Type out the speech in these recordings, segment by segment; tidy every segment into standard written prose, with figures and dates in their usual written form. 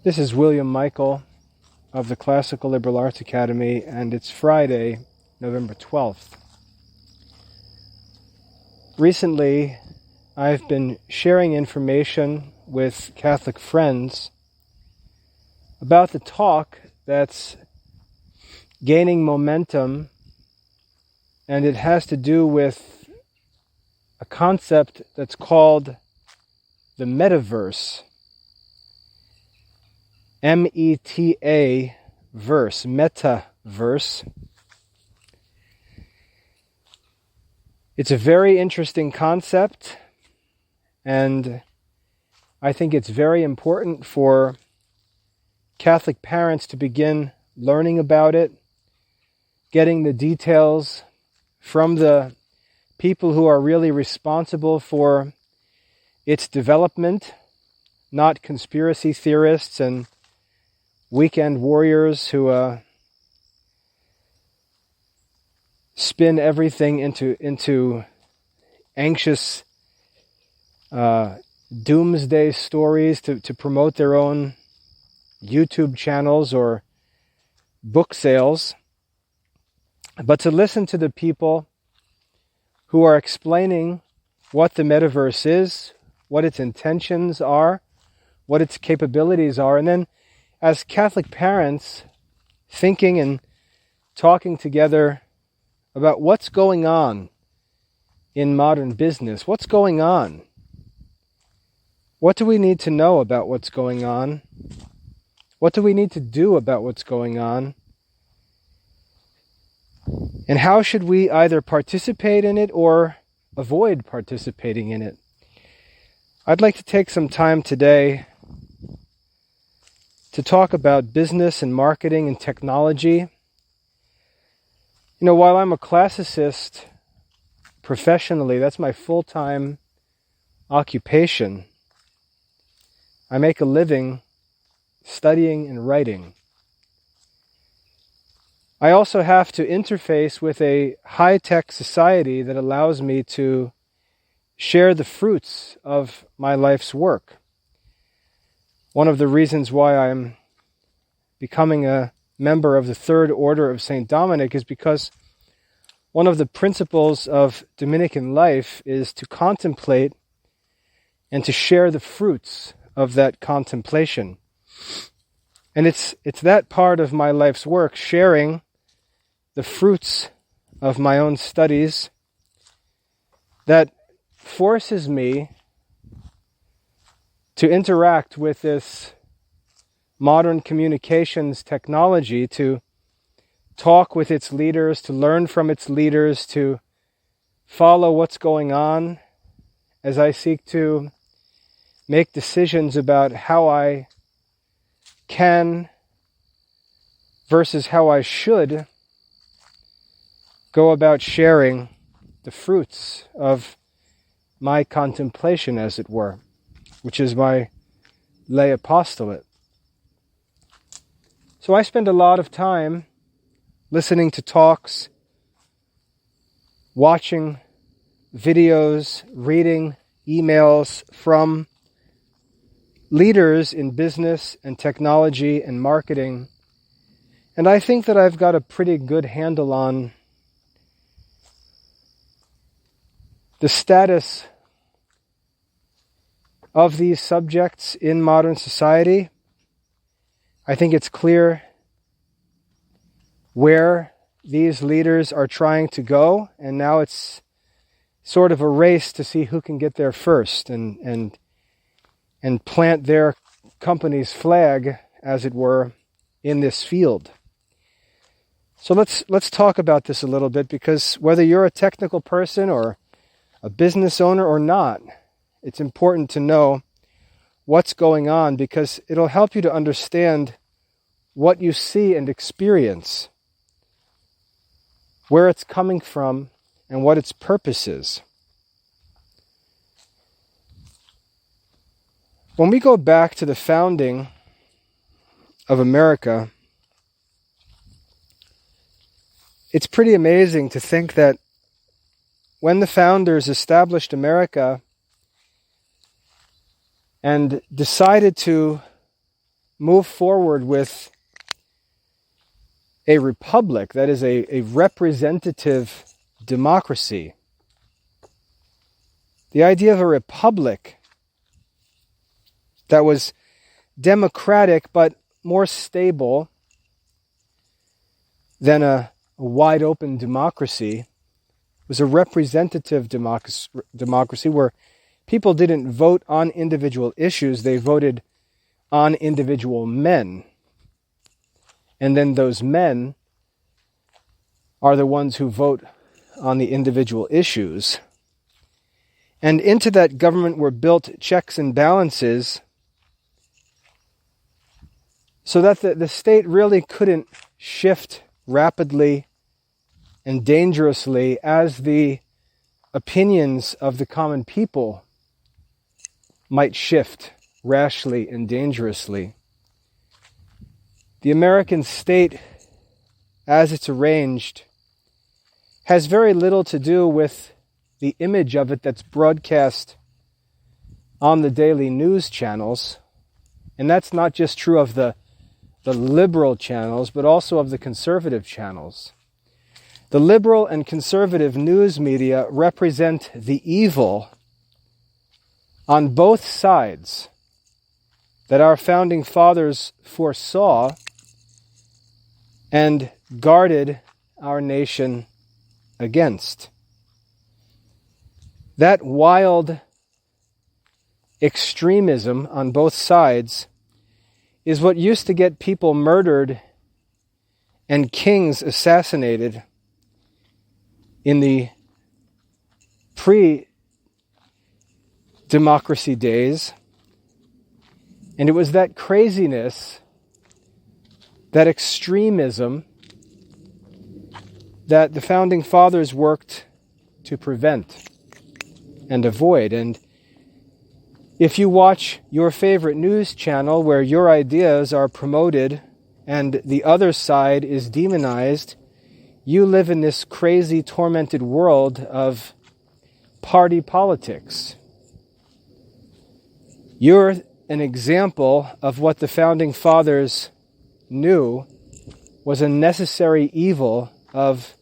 This is William Michael of the Classical Liberal Arts Academy, and it's Friday, November 12th. Recently, I've been sharing information with Catholic friends about the talk that's gaining momentum, and it has to do with a concept that's called the Metaverse. M-E-T-A verse, Metaverse. It's a very interesting concept, and I think it's very important for Catholic parents to begin learning about it, getting the details from the people who are really responsible for its development, not conspiracy theorists and weekend warriors who spin everything into anxious doomsday stories to promote their own YouTube channels or book sales, but to listen to the people who are explaining what the metaverse is, what its intentions are, what its capabilities are, and then as Catholic parents, thinking and talking together about what's going on in modern business. What's going on? What do we need to know about what's going on? What do we need to do about what's going on? And how should we either participate in it or avoid participating in it? I'd like to take some time today to talk about business and marketing and technology. You know, while I'm a classicist professionally, that's my full-time occupation. I make a living studying and writing. I also have to interface with a high-tech society that allows me to share the fruits of my life's work. One of the reasons why I'm becoming a member of the Third Order of St. Dominic is because one of the principles of Dominican life is to contemplate and to share the fruits of that contemplation. And it's that part of my life's work, sharing the fruits of my own studies, that forces me to interact with this modern communications technology, to talk with its leaders, to learn from its leaders, to follow what's going on as I seek to make decisions about how I can versus how I should go about sharing the fruits of my contemplation, as it were, which is my lay apostolate. So I spend a lot of time listening to talks, watching videos, reading emails from leaders in business and technology and marketing. And I think that I've got a pretty good handle on the status of these subjects in modern society. I think it's clear where these leaders are trying to go, and now it's sort of a race to see who can get there first and plant their company's flag, as it were, in this field. So let's talk about this a little bit, because whether you're a technical person or a business owner or not, it's important to know what's going on, because it'll help you to understand what you see and experience, where it's coming from, and what its purpose is. When we go back to the founding of America, it's pretty amazing to think that when the founders established America and decided to move forward with a republic, that is a representative democracy. The idea of a republic that was democratic but more stable than a wide open democracy was a representative democracy where people didn't vote on individual issues, they voted on individual men. And then those men are the ones who vote on the individual issues. And into that government were built checks and balances so that the state really couldn't shift rapidly and dangerously as the opinions of the common people might shift rashly and dangerously. The American state, as it's arranged, has very little to do with the image of it that's broadcast on the daily news channels. And that's not just true of the liberal channels, but also of the conservative channels. The liberal and conservative news media represent the evil on both sides that our founding fathers foresaw and guarded our nation against. That wild extremism on both sides is what used to get people murdered and kings assassinated in the pre-democracy days. And it was that craziness, that extremism, that the founding fathers worked to prevent and avoid. And if you watch your favorite news channel where your ideas are promoted and the other side is demonized, you live in this crazy, tormented world of party politics. You're an example of what the founding fathers knew was a necessary evil of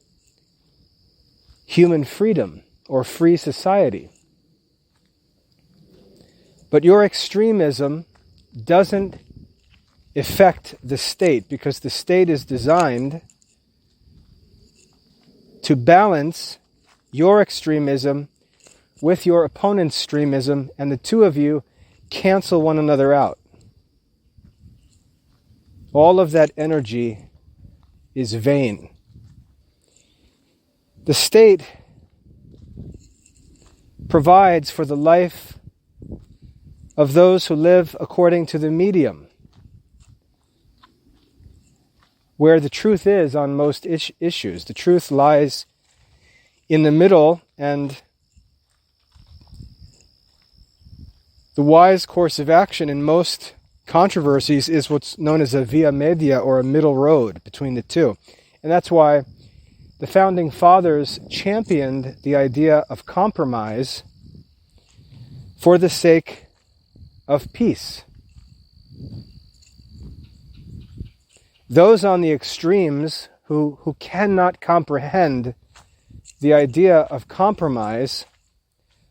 human freedom or free society. But your extremism doesn't affect the state because the state is designed to balance your extremism with your opponent's extremism, and the two of you cancel one another out. All of that energy is vain. The state provides for the life of those who live according to the medium, where the truth is on most issues. The truth lies in the middle, and the wise course of action in most controversies is what's known as a via media, or a middle road between the two. And that's why the founding fathers championed the idea of compromise for the sake of peace. Those on the extremes who cannot comprehend the idea of compromise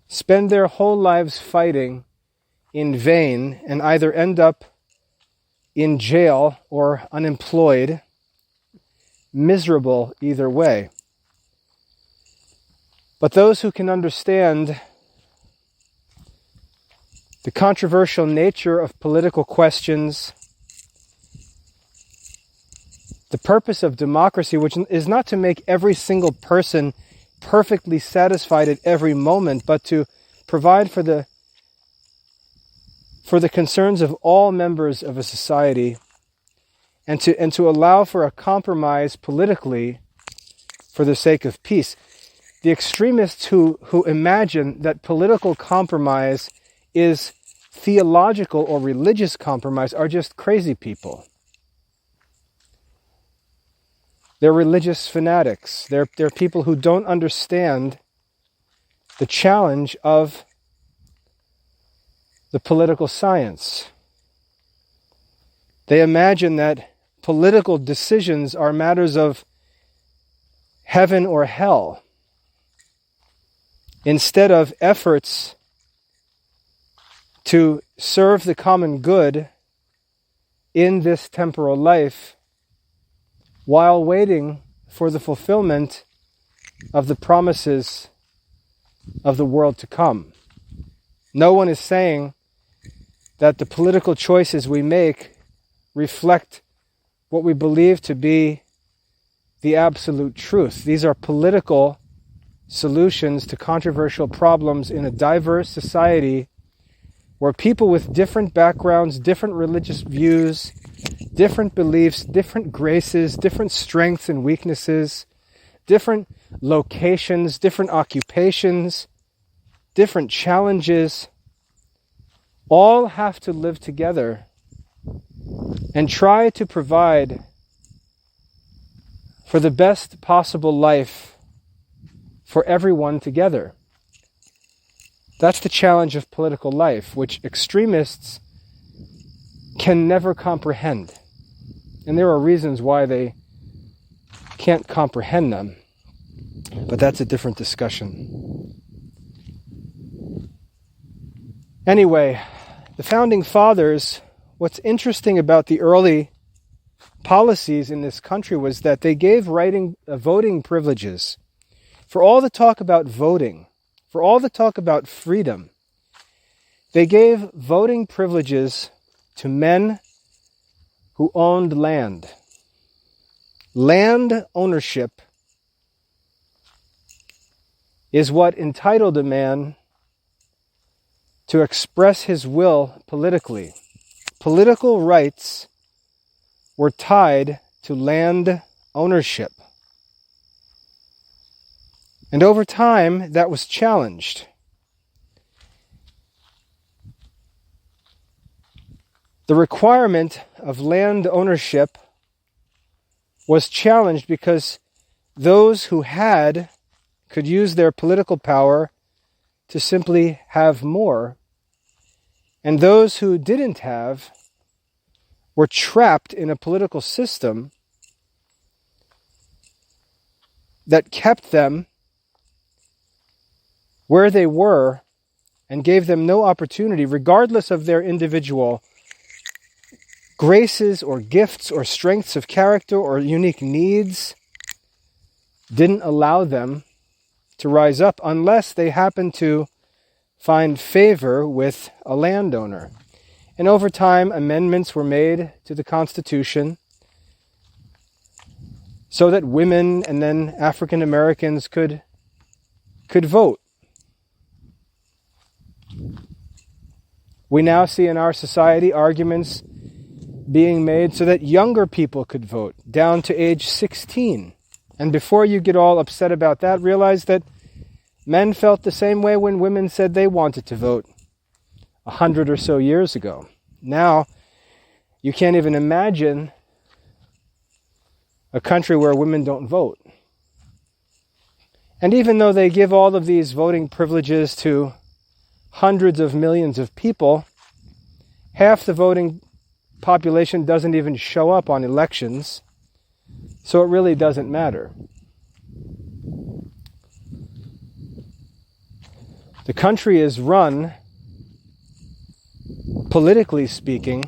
spend their whole lives fighting in vain and either end up in jail or unemployed, miserable either way. But those who can understand the controversial nature of political questions, the purpose of democracy, which is not to make every single person perfectly satisfied at every moment, but to provide for the concerns of all members of a society, and to allow for a compromise politically for the sake of peace. The extremists who imagine that political compromise is theological or religious compromise are just crazy people. They're religious fanatics. They're people who don't understand the challenge of the political science. They imagine that political decisions are matters of heaven or hell, instead of efforts to serve the common good in this temporal life while waiting for the fulfillment of the promises of the world to come. No one is saying that the political choices we make reflect what we believe to be the absolute truth. These are political solutions to controversial problems in a diverse society where people with different backgrounds, different religious views, different beliefs, different graces, different strengths and weaknesses, different locations, different occupations, different challenges, all have to live together and try to provide for the best possible life for everyone together. That's the challenge of political life, which extremists can never comprehend. And there are reasons why they can't comprehend them. But that's a different discussion. Anyway, the Founding Fathers, what's interesting about the early policies in this country was that they gave voting privileges. For all the talk about voting, for all the talk about freedom, they gave voting privileges to men who owned land. Land ownership is what entitled a man to express his will politically. Political rights were tied to land ownership. And over time, that was challenged. The requirement of land ownership was challenged because those who had could use their political power to simply have more, and those who didn't have were trapped in a political system that kept them where they were and gave them no opportunity, regardless of their individual graces or gifts or strengths of character or unique needs, didn't allow them to rise up unless they happened to find favor with a landowner. And over time, amendments were made to the Constitution so that women and then African Americans could vote. We now see in our society arguments being made so that younger people could vote, down to age 16. And before you get all upset about that, realize that men felt the same way when women said they wanted to vote 100 or so years ago. Now, you can't even imagine a country where women don't vote. And even though they give all of these voting privileges to hundreds of millions of people, half the voting population doesn't even show up on elections, so it really doesn't matter. The country is run, politically speaking,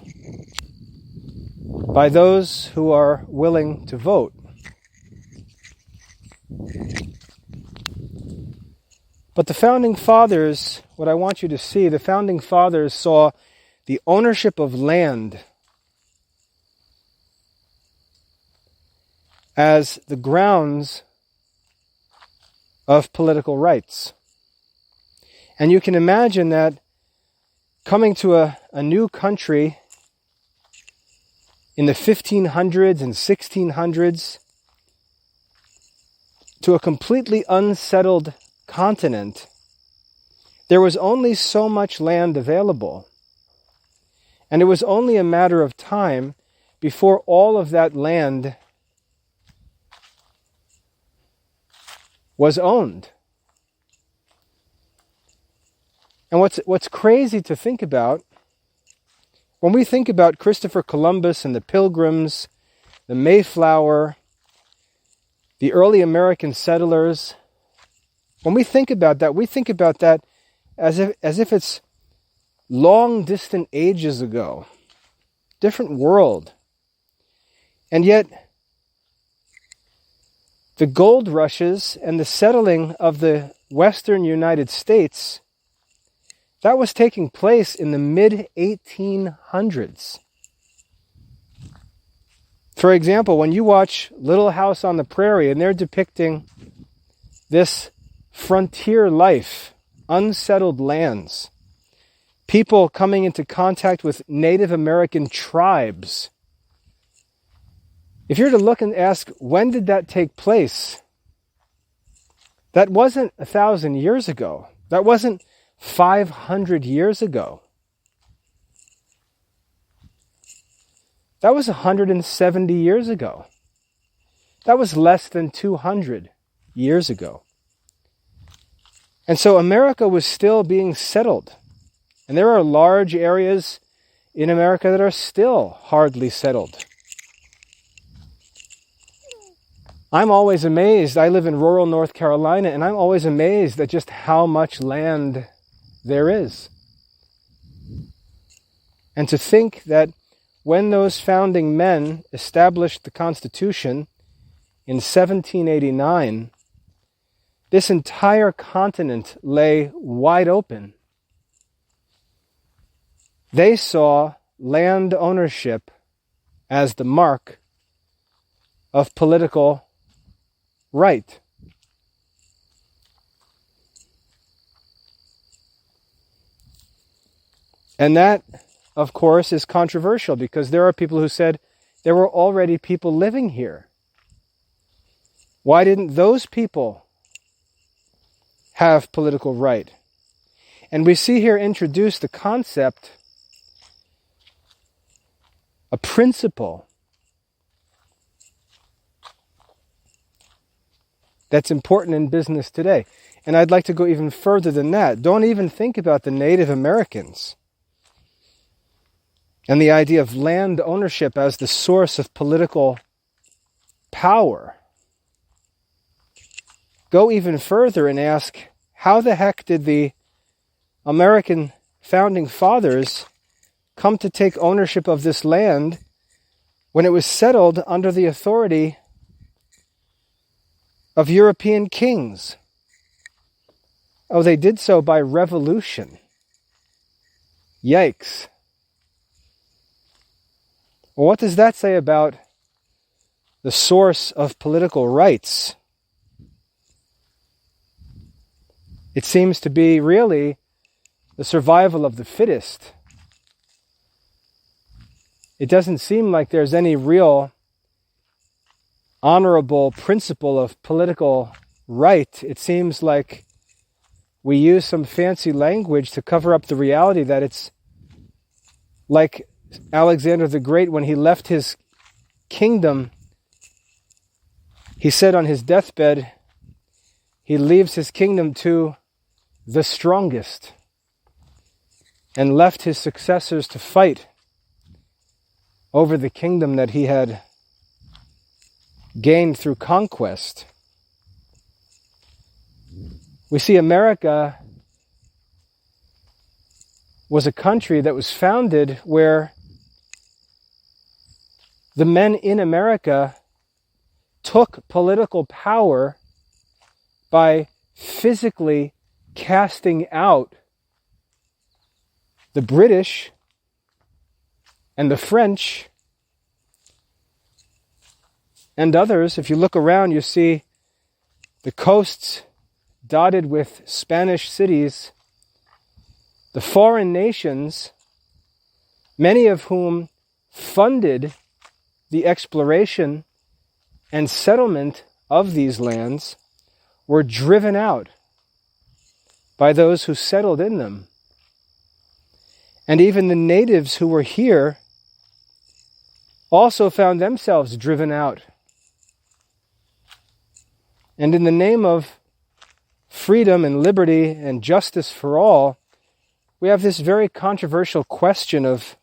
by those who are willing to vote. But the Founding Fathers, what I want you to see, the Founding Fathers saw the ownership of land as the grounds of political rights. And you can imagine that coming to a new country in the 1500s and 1600s, to a completely unsettled continent, there was only so much land available. And it was only a matter of time before all of that land was owned. And what's crazy to think about When we think about Christopher Columbus and the Pilgrims, the Mayflower, the early American settlers, when we think about that as if it's long distant ages ago, different world. And yet, the gold rushes and the settling of the western United States, that was taking place in the mid-1800s. For example, when you watch Little House on the Prairie and they're depicting this frontier life, unsettled lands, people coming into contact with Native American tribes. If you're to look and ask, when did that take place? That wasn't 1,000 years ago. That wasn't 500 years ago. That was 170 years ago. That was less than 200 years ago. And so America was still being settled. And there are large areas in America that are still hardly settled. I'm always amazed. I live in rural North Carolina, and I'm always amazed at just how much land there is. And to think that when those founding men established the Constitution in 1789, this entire continent lay wide open. They saw land ownership as the mark of political right. And that, of course, is controversial because there are people who said there were already people living here. Why didn't those people have political right? And we see here introduced the concept, a principle that's important in business today. And I'd like to go even further than that. Don't even think about the Native Americans and the idea of land ownership as the source of political power. Go even further and ask, how the heck did the American founding fathers come to take ownership of this land when it was settled under the authority of European kings? Oh, they did so by revolution. Yikes. Well, what does that say about the source of political rights? It seems to be really the survival of the fittest. It doesn't seem like there's any real honorable principle of political right. It seems like we use some fancy language to cover up the reality that it's like Alexander the Great, when he left his kingdom, he said on his deathbed, he leaves his kingdom to the strongest and left his successors to fight over the kingdom that he had gained through conquest. We see America was a country that was founded where the men in America took political power by physically casting out the British and the French and others. If you look around, you see the coasts dotted with Spanish cities, the foreign nations, many of whom funded the exploration and settlement of these lands, were driven out by those who settled in them. And even the natives who were here also found themselves driven out. And in the name of freedom and liberty and justice for all, we have this very controversial question of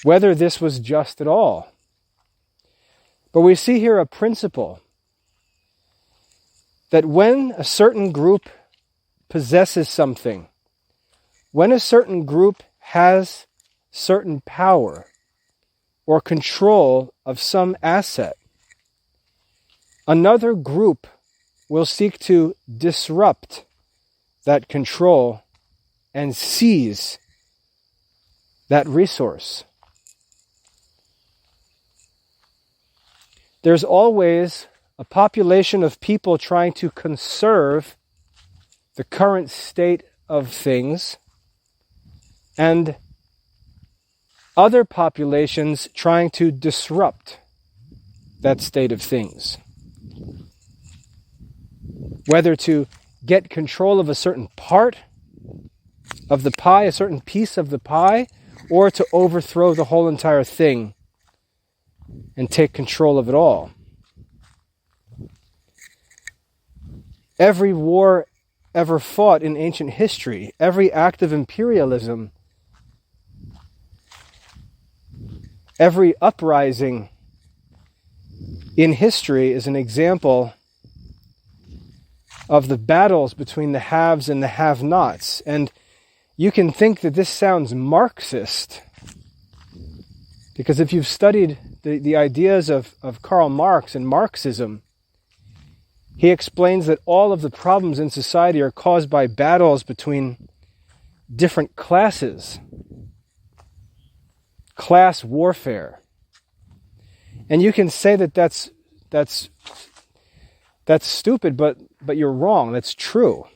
whether this was just at all. But we see here a principle that when a certain group possesses something, when a certain group has certain power or control of some asset, another group will seek to disrupt that control and seize that resource. There's always a population of people trying to conserve the current state of things, and other populations trying to disrupt that state of things. Whether to get control of a certain part of the pie, a certain piece of the pie, or to overthrow the whole entire thing and take control of it all. Every war ever fought in ancient history, every act of imperialism, every uprising in history is an example of the battles between the haves and the have-nots. And you can think that this sounds Marxist, because if you've studied the ideas of Karl Marx and Marxism, he explains that all of the problems in society are caused by battles between different classes, class warfare. And you can say that that's stupid, but you're wrong. That's true.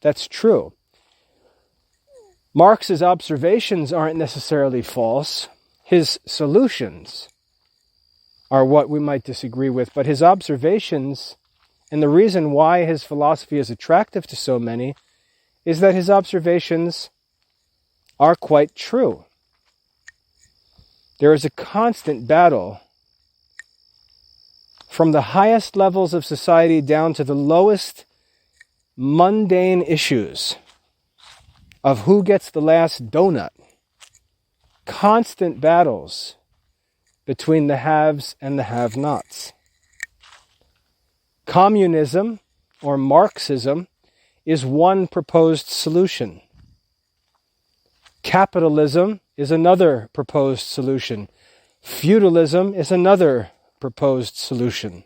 That's true. Marx's observations aren't necessarily false. His solutions are what we might disagree with, but his observations, and the reason why his philosophy is attractive to so many, is that his observations are quite true. There is a constant battle from the highest levels of society down to the lowest mundane issues of who gets the last donut. Constant battles between the haves and the have-nots. Communism, or Marxism, is one proposed solution. Capitalism is another proposed solution. Feudalism is another proposed solution.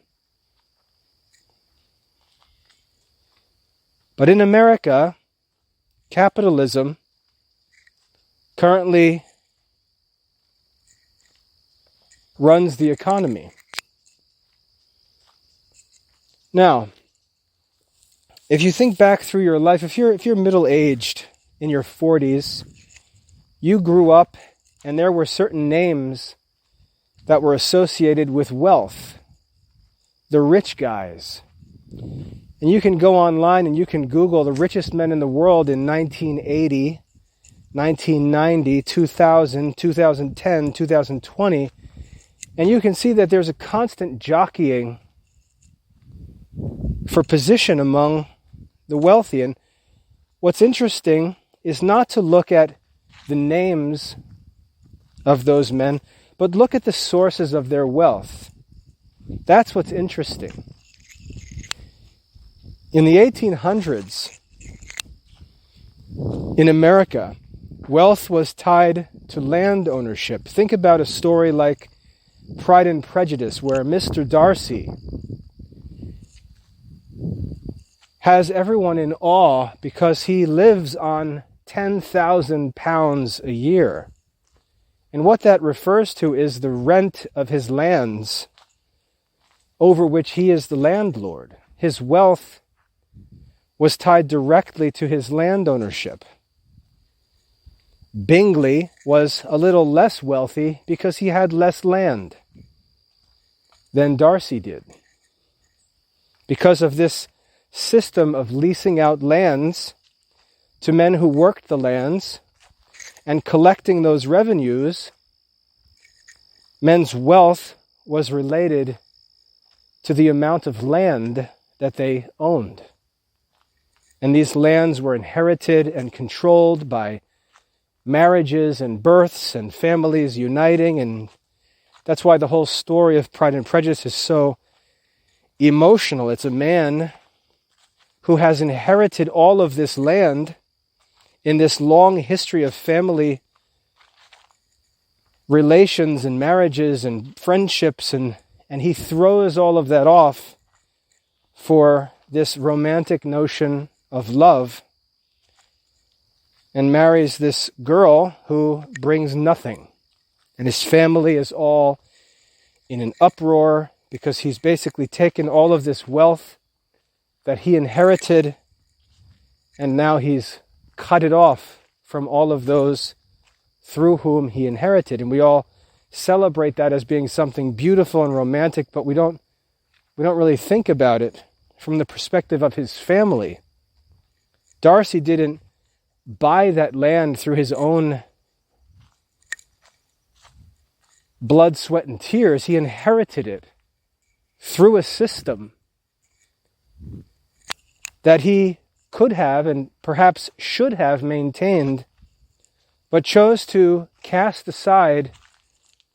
But in America, capitalism currently runs the economy. Now, if you think back through your life, if you're middle-aged, in your 40s, you grew up and there were certain names that were associated with wealth. The rich guys. And you can go online and you can Google the richest men in the world in 1980, 1990, 2000, 2010, 2020, and you can see that there's a constant jockeying for position among the wealthy. And what's interesting is not to look at the names of those men, but look at the sources of their wealth. That's what's interesting. In the 1800s, in America, wealth was tied to land ownership. Think about a story like Pride and Prejudice, where Mr. Darcy has everyone in awe because he lives on 10,000 pounds a year. And what that refers to is the rent of his lands over which he is the landlord. His wealth was tied directly to his land ownership. Bingley was a little less wealthy because he had less land than Darcy did. Because of this system of leasing out lands to men who worked the lands and collecting those revenues, men's wealth was related to the amount of land that they owned. And these lands were inherited and controlled by marriages and births and families uniting. And that's why the whole story of Pride and Prejudice is so emotional. It's a man who has inherited all of this land in this long history of family relations and marriages and friendships, and he throws all of that off for this romantic notion of love and marries this girl who brings nothing. And his family is all in an uproar because he's basically taken all of this wealth that he inherited, and now he's cut it off from all of those through whom he inherited. And we all celebrate that as being something beautiful and romantic, but we don't really think about it from the perspective of his family. Darcy didn't buy that land through his own blood, sweat, and tears. He inherited it through a system that he could have and perhaps should have maintained, but chose to cast aside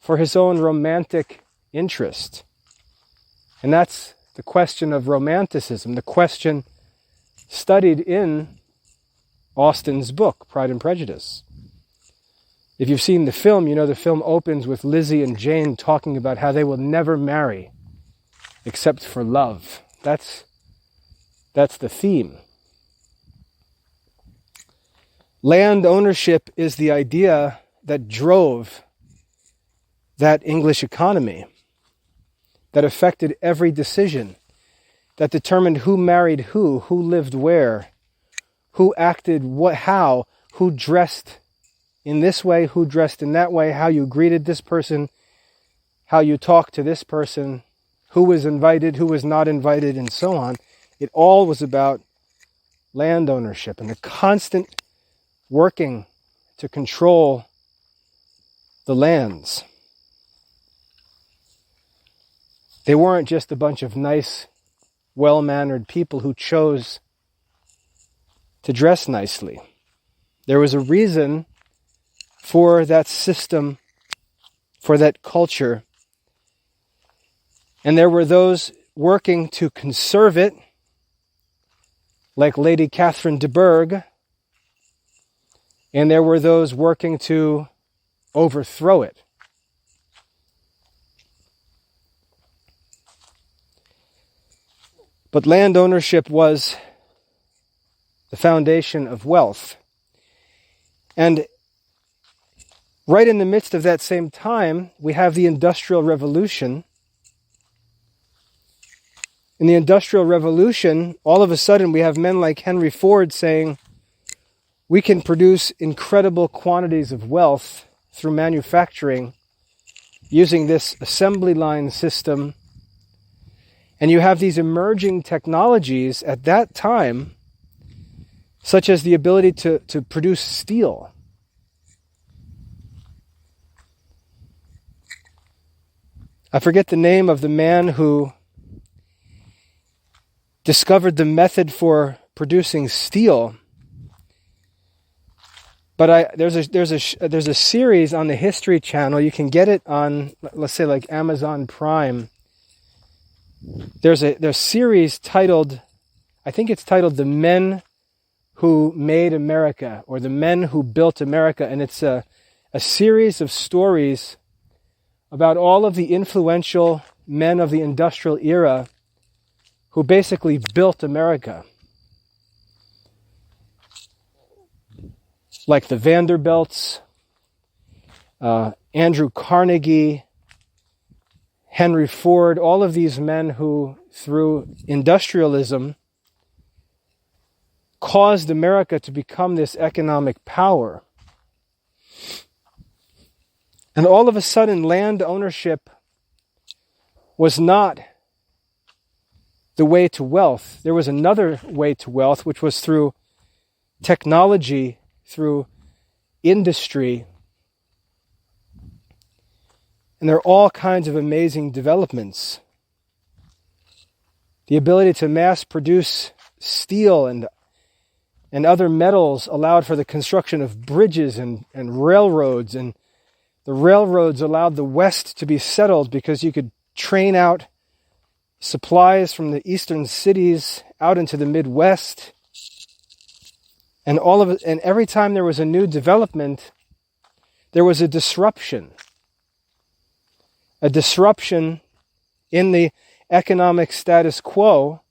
for his own romantic interest. And that's the question of romanticism, the question studied in Austen's book, Pride and Prejudice. If you've seen the film, you know the film opens with Lizzie and Jane talking about how they will never marry except for love. That's the theme. Land ownership is the idea that drove that English economy, that affected every decision, that determined who married who lived where, who acted how, who dressed in this way, who dressed in that way, how you greeted this person, how you talked to this person, who was invited, who was not invited, and so on. It all was about land ownership and the constant working to control the lands. They weren't just a bunch of nice, well-mannered people who chose to dress nicely. There was a reason for that system, for that culture. And there were those working to conserve it, like Lady Catherine de Bourgh, and there were those working to overthrow it. But land ownership was the foundation of wealth. And right in the midst of that same time, we have the Industrial Revolution. In the Industrial Revolution, all of a sudden we have men like Henry Ford saying, we can produce incredible quantities of wealth through manufacturing using this assembly line system. And you have these emerging technologies at that time, such as the ability to produce steel. I forget the name of the man who discovered the method for producing steel. But there's a series on the History Channel. You can get it on, let's say, like Amazon Prime. There's a series titled, I think it's titled "The Men Who Made America" or "The Men Who Built America," and it's a series of stories about all of the influential men of the industrial era who basically built America. Like the Vanderbilts, Andrew Carnegie, Henry Ford, all of these men who, through industrialism, caused America to become this economic power. And all of a sudden, land ownership was not the way to wealth. There was another way to wealth, which was through technology, through industry. And there are all kinds of amazing developments. The ability to mass produce steel and and other metals allowed for the construction of bridges and railroads, and the railroads allowed the West to be settled because you could train out supplies from the eastern cities out into the Midwest. And every time there was a new development, there was a disruption. A disruption in the economic status quo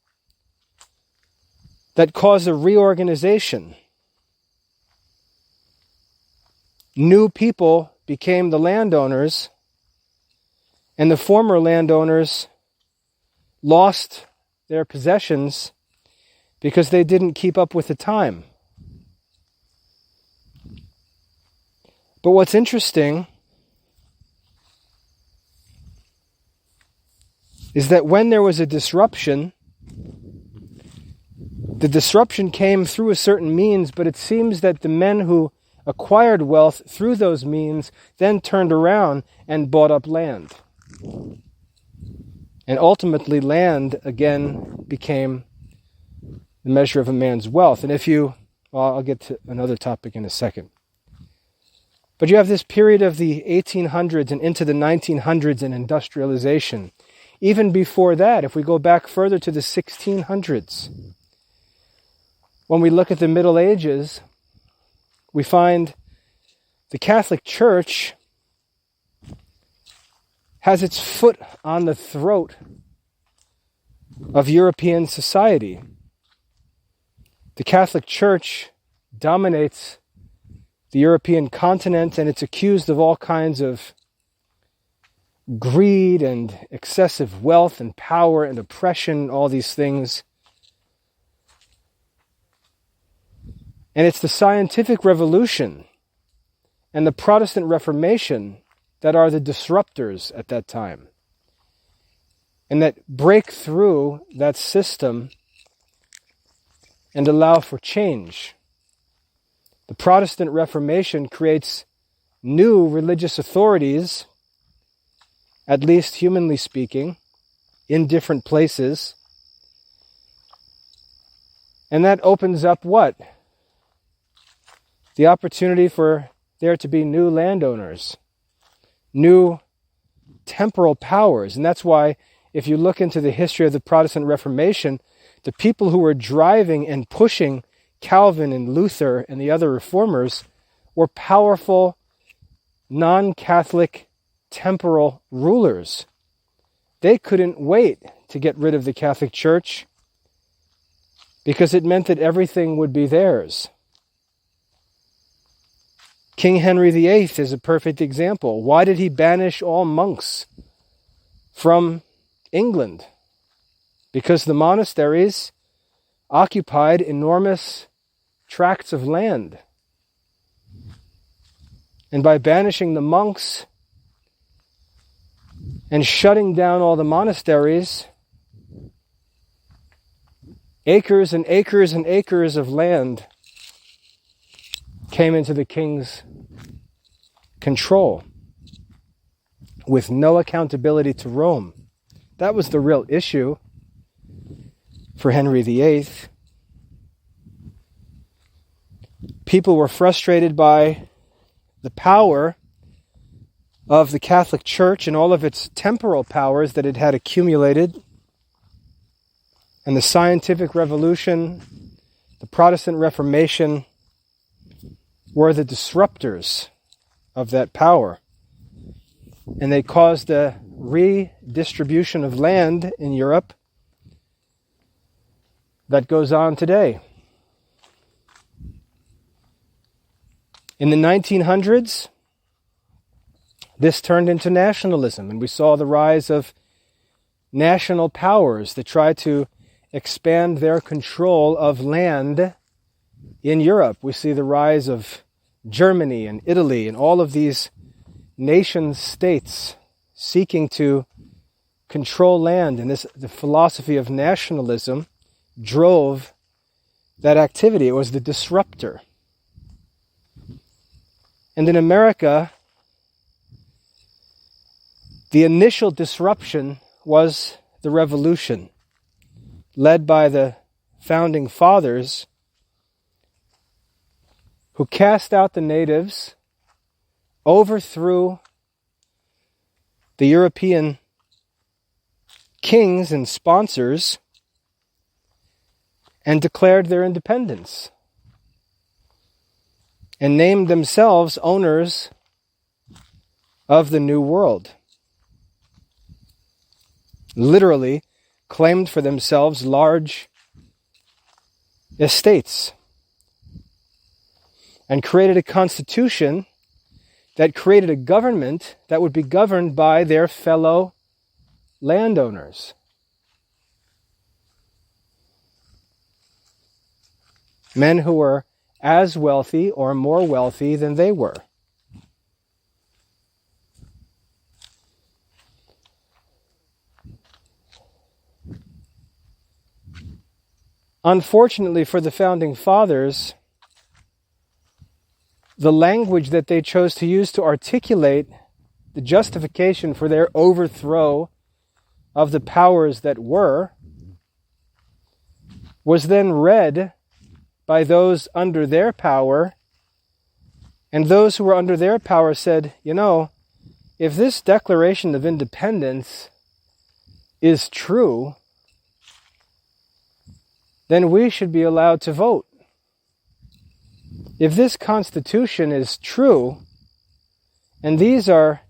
that caused a reorganization. New people became the landowners, and the former landowners lost their possessions because they didn't keep up with the time. But what's interesting is that when there was a disruption, the disruption came through a certain means, but it seems that the men who acquired wealth through those means then turned around and bought up land. And ultimately, land again became the measure of a man's wealth. And I'll get to another topic in a second. But you have this period of the 1800s and into the 1900s in industrialization. Even before that, if we go back further to the 1600s, when we look at the Middle Ages, we find the Catholic Church has its foot on the throat of European society. The Catholic Church dominates the European continent, and it's accused of all kinds of greed and excessive wealth and power and oppression, all these things. And it's the scientific revolution and the Protestant Reformation that are the disruptors at that time, and that break through that system and allow for change. The Protestant Reformation creates new religious authorities, at least humanly speaking, in different places. And that opens up what? The opportunity for there to be new landowners, new temporal powers. And that's why, if you look into the history of the Protestant Reformation, the people who were driving and pushing Calvin and Luther and the other reformers were powerful, non-Catholic, temporal rulers. They couldn't wait to get rid of the Catholic Church because it meant that everything would be theirs. King Henry VIII is a perfect example. Why did he banish all monks from England? Because the monasteries occupied enormous tracts of land. And by banishing the monks and shutting down all the monasteries, acres and acres and acres of land came into the king's control with no accountability to Rome. That was the real issue for Henry VIII. People were frustrated by the power of the Catholic Church and all of its temporal powers that it had accumulated. And the scientific revolution, the Protestant Reformation, were the disruptors of that power. And they caused a redistribution of land in Europe that goes on today. In the 1900s, this turned into nationalism, and we saw the rise of national powers that tried to expand their control of land in Europe. We see the rise of Germany and Italy and all of these nation-states seeking to control land, and the philosophy of nationalism drove that activity. It was the disruptor. And in America, the initial disruption was the revolution, led by the founding fathers, who cast out the natives, overthrew the European kings and sponsors, and declared their independence, and named themselves owners of the New World. Literally claimed for themselves large estates, and created a constitution that created a government that would be governed by their fellow landowners. Men who were as wealthy or more wealthy than they were. Unfortunately for the Founding Fathers, the language that they chose to use to articulate the justification for their overthrow of the powers that were was then read by those under their power, and those who were under their power said, you know, if this Declaration of Independence is true, then we should be allowed to vote. If this Constitution is true, and these are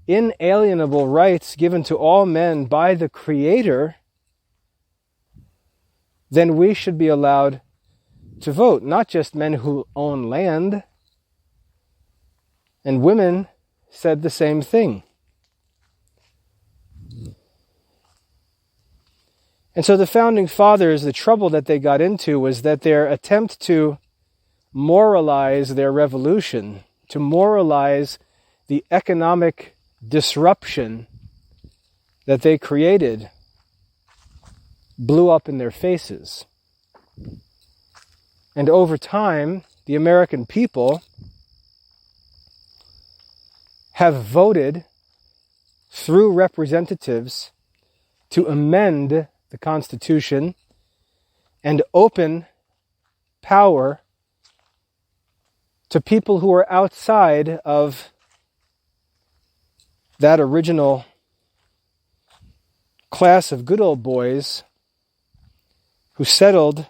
inalienable rights given to all men by the Creator, then we should be allowed to vote, not just men who own land. And women said the same thing. And so the Founding Fathers, the trouble that they got into was that their attempt to moralize their revolution, to moralize the economic disruption that they created, blew up in their faces. And over time, the American people have voted through representatives to amend the Constitution and open power to people who are outside of that original class of good old boys who settled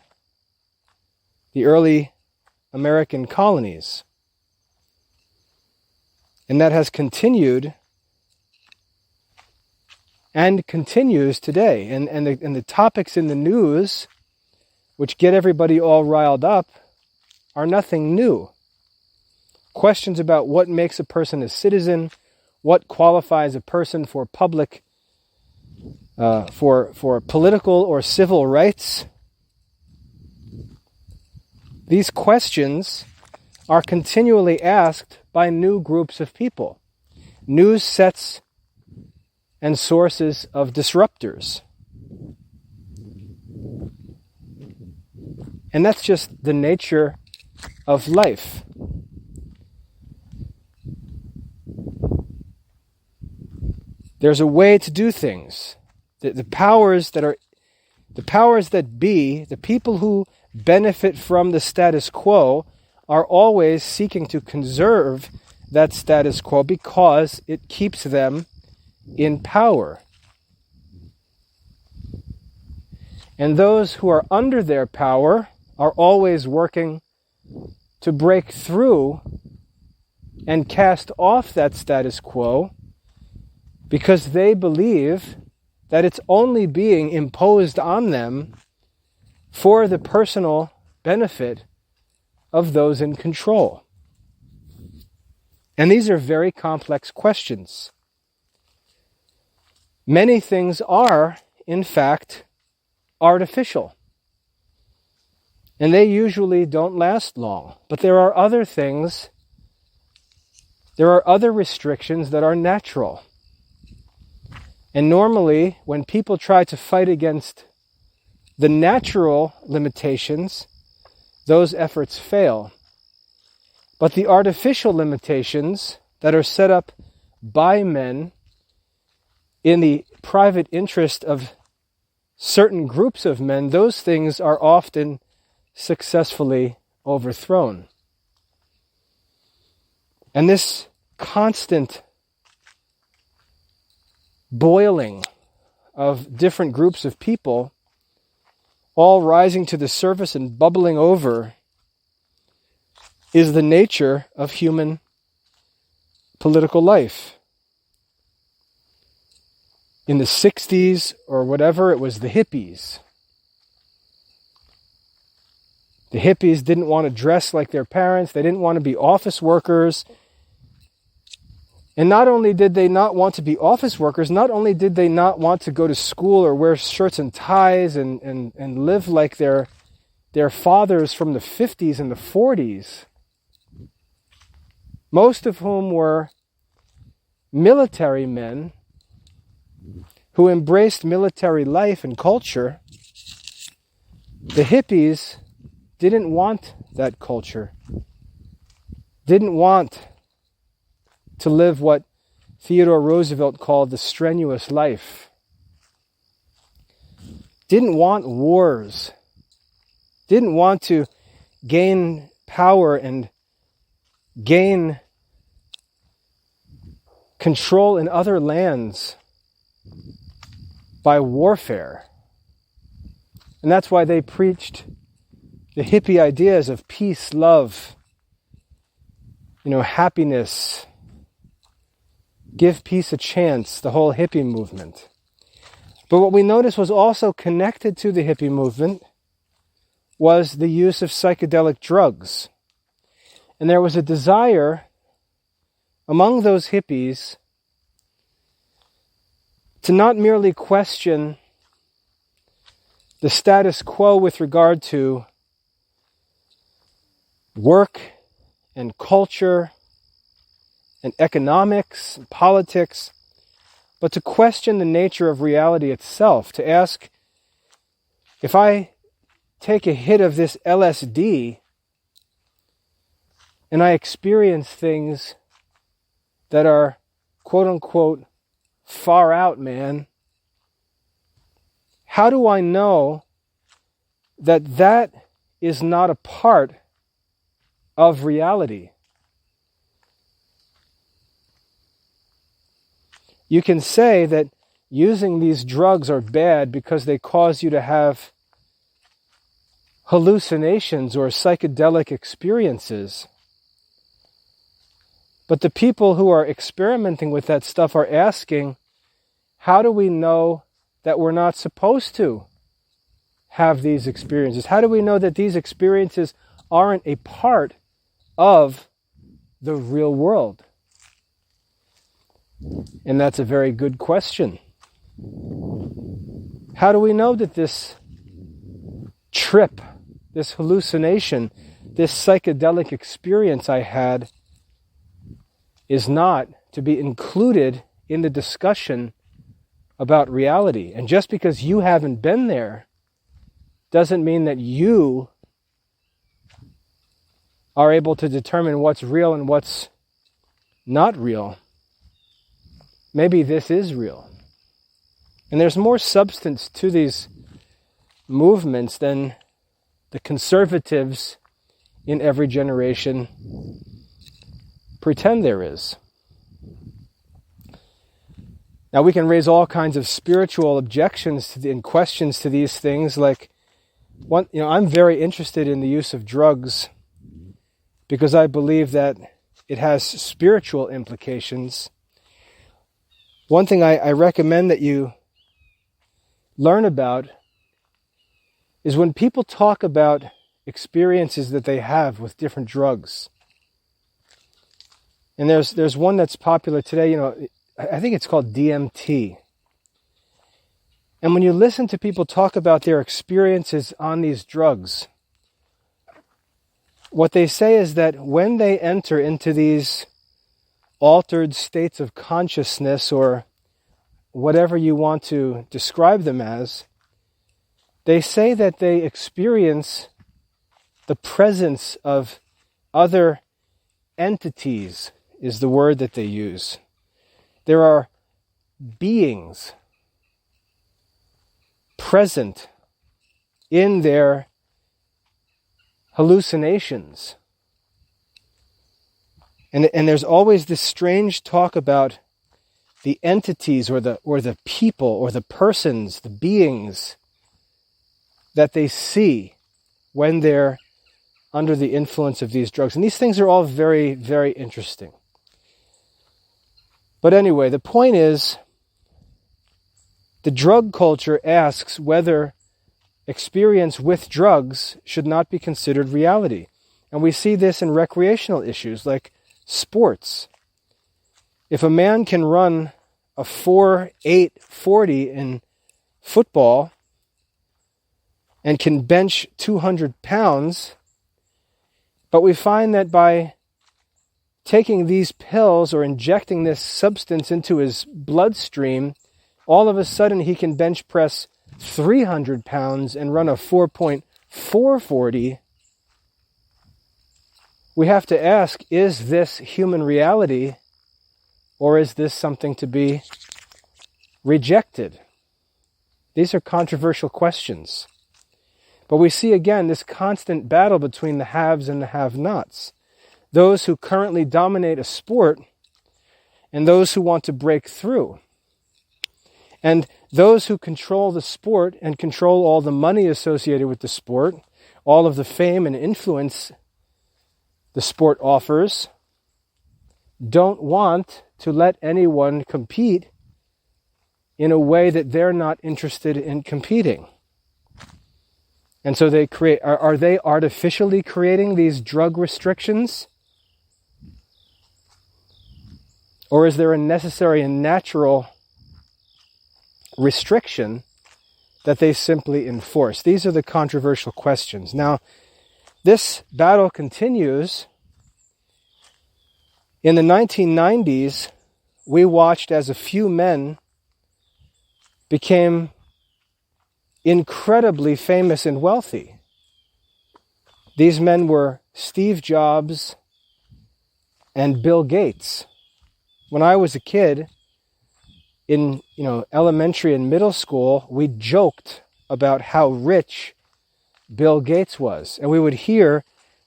the early American colonies. And that has continued and continues today. And the topics in the news, which get everybody all riled up, are nothing new. Questions about what makes a person a citizen, what qualifies a person for public, for political or civil rights. These questions are continually asked by new groups of people, new sets and sources of disruptors. And that's just the nature of life. There's a way to do things. The powers that be, the people who benefit from the status quo, are always seeking to conserve that status quo because it keeps them in power. And those who are under their power are always working to break through and cast off that status quo because they believe that it's only being imposed on them for the personal benefit of those in control. And these are very complex questions. Many things are, in fact, artificial. And they usually don't last long. But there are other things, there are other restrictions that are natural. And normally, when people try to fight against the natural limitations, those efforts fail. But the artificial limitations that are set up by men in the private interest of certain groups of men, those things are often successfully overthrown. And this constant boiling of different groups of people, all rising to the surface and bubbling over, is the nature of human political life. In the 60s or whatever, it was the hippies. The hippies didn't want to dress like their parents. They didn't want to be office workers. And not only did they not want to be office workers, not only did they not want to go to school or wear shirts and ties and live like their fathers from the 50s and the 40s, most of whom were military men who embraced military life and culture. The hippies didn't want that culture, didn't want to live what Theodore Roosevelt called the strenuous life, didn't want wars, didn't want to gain power and gain control in other lands by warfare. And that's why they preached the hippie ideas of peace, love, happiness, give peace a chance, the whole hippie movement. But what we noticed was also connected to the hippie movement was the use of psychedelic drugs. And there was a desire among those hippies to not merely question the status quo with regard to work and culture and economics and politics, but to question the nature of reality itself, to ask, if I take a hit of this LSD and I experience things that are quote-unquote far out, man, how do I know that that is not a part of reality? You can say that using these drugs are bad because they cause you to have hallucinations or psychedelic experiences. But the people who are experimenting with that stuff are asking, how do we know that we're not supposed to have these experiences? How do we know that these experiences aren't a part of the real world? And that's a very good question. How do we know that this trip, this hallucination, this psychedelic experience I had is not to be included in the discussion about reality? And just because you haven't been there doesn't mean that you are able to determine what's real and what's not real. Maybe this is real. And there's more substance to these movements than the conservatives in every generation pretend there is. Now we can raise all kinds of spiritual objections and questions to these things, like I'm very interested in the use of drugs because I believe that it has spiritual implications. One thing I recommend that you learn about is when people talk about experiences that they have with different drugs. And there's one that's popular today, I think it's called DMT. And when you listen to people talk about their experiences on these drugs, what they say is that when they enter into these altered states of consciousness, or whatever you want to describe them as, they say that they experience the presence of other entities, is the word that they use. There are beings present in their hallucinations. And there's always this strange talk about the entities or the people or the persons, the beings that they see when they're under the influence of these drugs. And these things are all very, very interesting. But anyway, the point is, the drug culture asks whether experience with drugs should not be considered reality. And we see this in recreational issues like sports. If a man can run a 4.840 in football and can bench 200 pounds, but we find that by taking these pills or injecting this substance into his bloodstream, all of a sudden he can bench press 300 pounds and run a 4.440. We have to ask, is this human reality, or is this something to be rejected? These are controversial questions. But we see again this constant battle between the haves and the have-nots. Those who currently dominate a sport and those who want to break through. And those who control the sport and control all the money associated with the sport, all of the fame and influence the sport offers, don't want to let anyone compete in a way that they're not interested in competing. And so they create, are they artificially creating these drug restrictions? Or is there a necessary and natural restriction that they simply enforce? These are the controversial questions. Now, this battle continues. In the 1990s, we watched as a few men became incredibly famous and wealthy. These men were Steve Jobs and Bill Gates. When I was a kid, in elementary and middle school, we joked about how rich Bill Gates was, and we would hear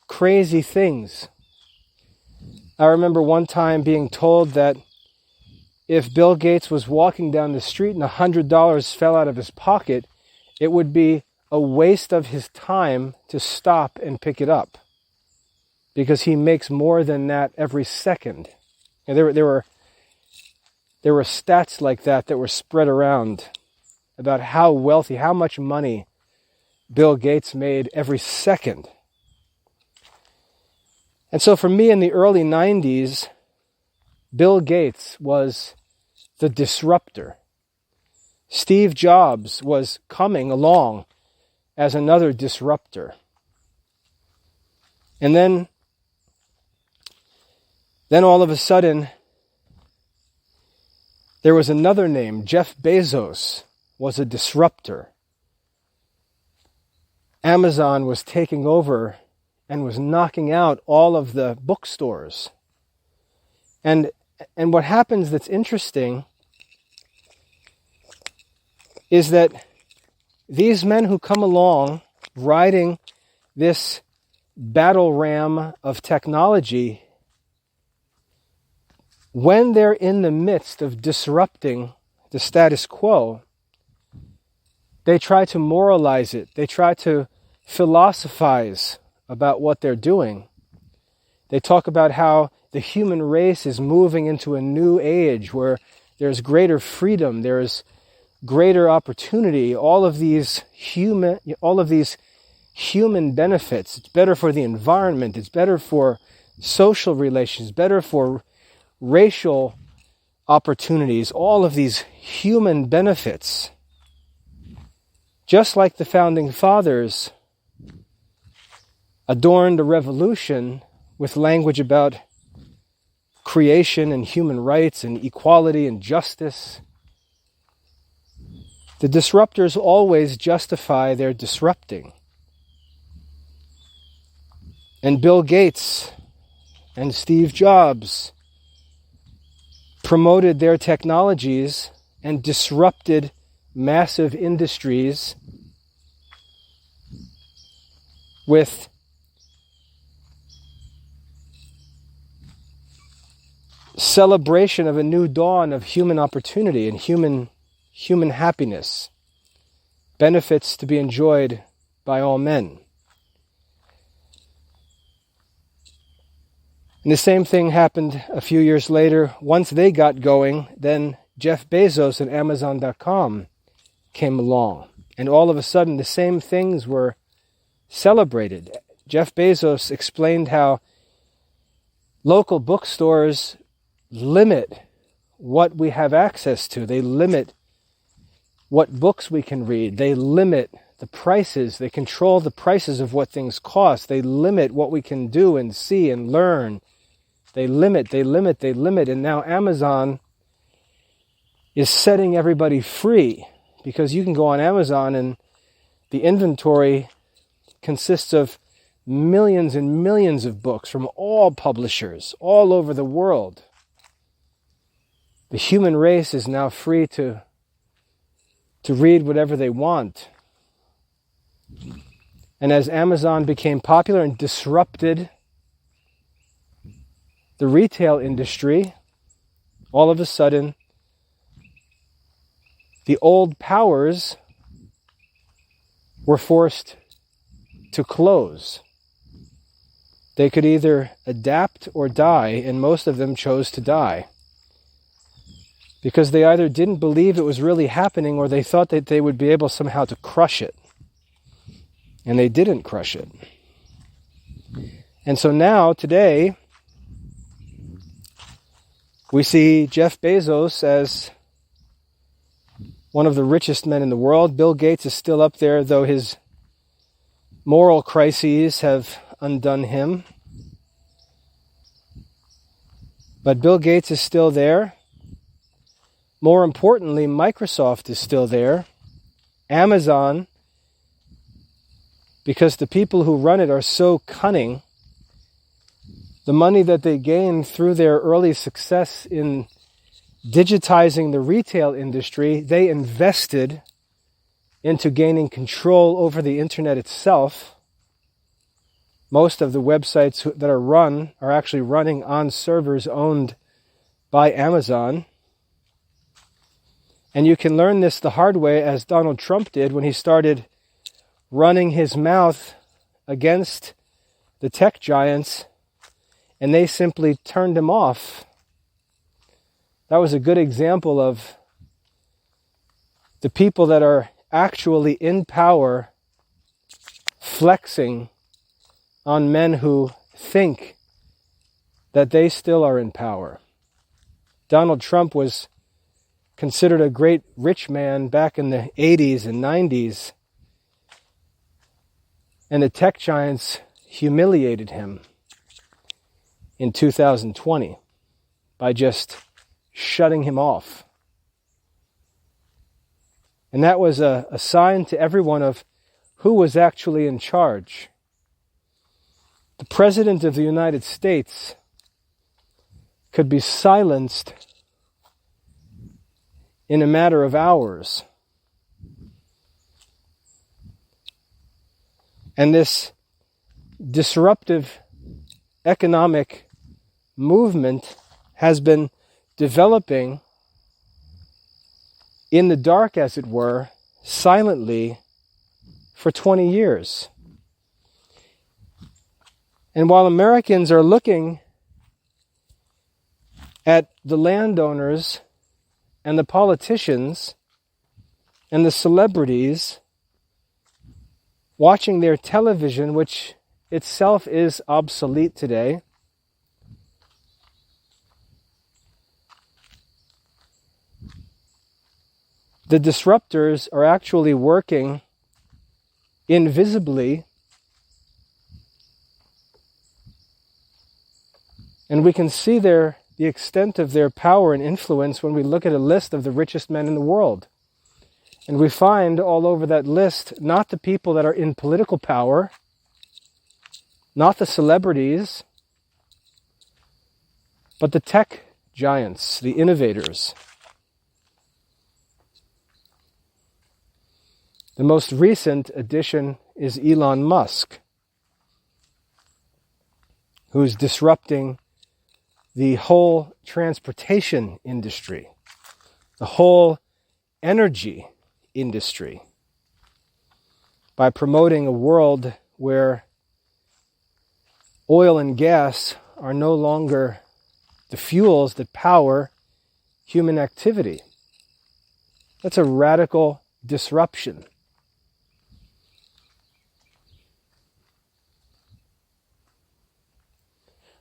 crazy things. I remember one time being told that if Bill Gates was walking down the street and $100 fell out of his pocket, it would be a waste of his time to stop and pick it up, because he makes more than that every second. And there were stats like that were spread around about how wealthy, how much money Bill Gates made every second. And so for me in the early 90s, Bill Gates was the disruptor. Steve Jobs was coming along as another disruptor. And then all of a sudden, there was another name. Jeff Bezos was a disruptor. Amazon was taking over and was knocking out all of the bookstores. And what happens that's interesting is that these men who come along riding this battle ram of technology, when they're in the midst of disrupting the status quo, they try to moralize it. They try to philosophize about what they're doing. They talk about how the human race is moving into a new age where there's greater freedom, there's greater opportunity, all of these human benefits. It's better for the environment, it's better for social relations, better for racial opportunities, all of these human benefits. Just like the founding fathers adorned a revolution with language about creation and human rights and equality and justice, the disruptors always justify their disrupting. And Bill Gates and Steve Jobs promoted their technologies and disrupted massive industries with celebration of a new dawn of human opportunity and human happiness, benefits to be enjoyed by all men. And the same thing happened a few years later. Once they got going, then Jeff Bezos and Amazon.com came along. And all of a sudden, the same things were celebrated. Jeff Bezos explained how local bookstores limit what we have access to. They limit what books we can read. They limit the prices. They control the prices of what things cost. They limit what we can do and see and learn. They limit. And now Amazon is setting everybody free, because you can go on Amazon and the inventory consists of millions and millions of books from all publishers all over the world. The human race is now free to read whatever they want. And as Amazon became popular and disrupted the retail industry, all of a sudden, the old powers were forced to close. They could either adapt or die, and most of them chose to die, because they either didn't believe it was really happening, or they thought that they would be able somehow to crush it. And they didn't crush it. And so now, today, we see Jeff Bezos as one of the richest men in the world. Bill Gates is still up there, though his moral crises have undone him. But Bill Gates is still there. More importantly, Microsoft is still there. Amazon, because the people who run it are so cunning, the money that they gained through their early success in digitizing the retail industry, they invested into gaining control over the internet itself. Most of the websites that are run are actually running on servers owned by Amazon. And you can learn this the hard way, as Donald Trump did when he started running his mouth against the tech giants, and they simply turned him off. That was a good example of the people that are actually in power flexing on men who think that they still are in power. Donald Trump was considered a great rich man back in the 80s and 90s, and the tech giants humiliated him in 2020 by just shutting him off. And that was a sign to everyone of who was actually in charge. The President of the United States could be silenced in a matter of hours. And this disruptive economic movement has been developing in the dark, as it were, silently for 20 years. And while Americans are looking at the landowners and the politicians and the celebrities watching their television, which itself is obsolete today, the disruptors are actually working invisibly, and we can see the extent of their power and influence when we look at a list of the richest men in the world. And we find all over that list not the people that are in political power, not the celebrities, but the tech giants, the innovators. The most recent addition is Elon Musk, who's disrupting the whole transportation industry, the whole energy industry, by promoting a world where oil and gas are no longer the fuels that power human activity. That's a radical disruption.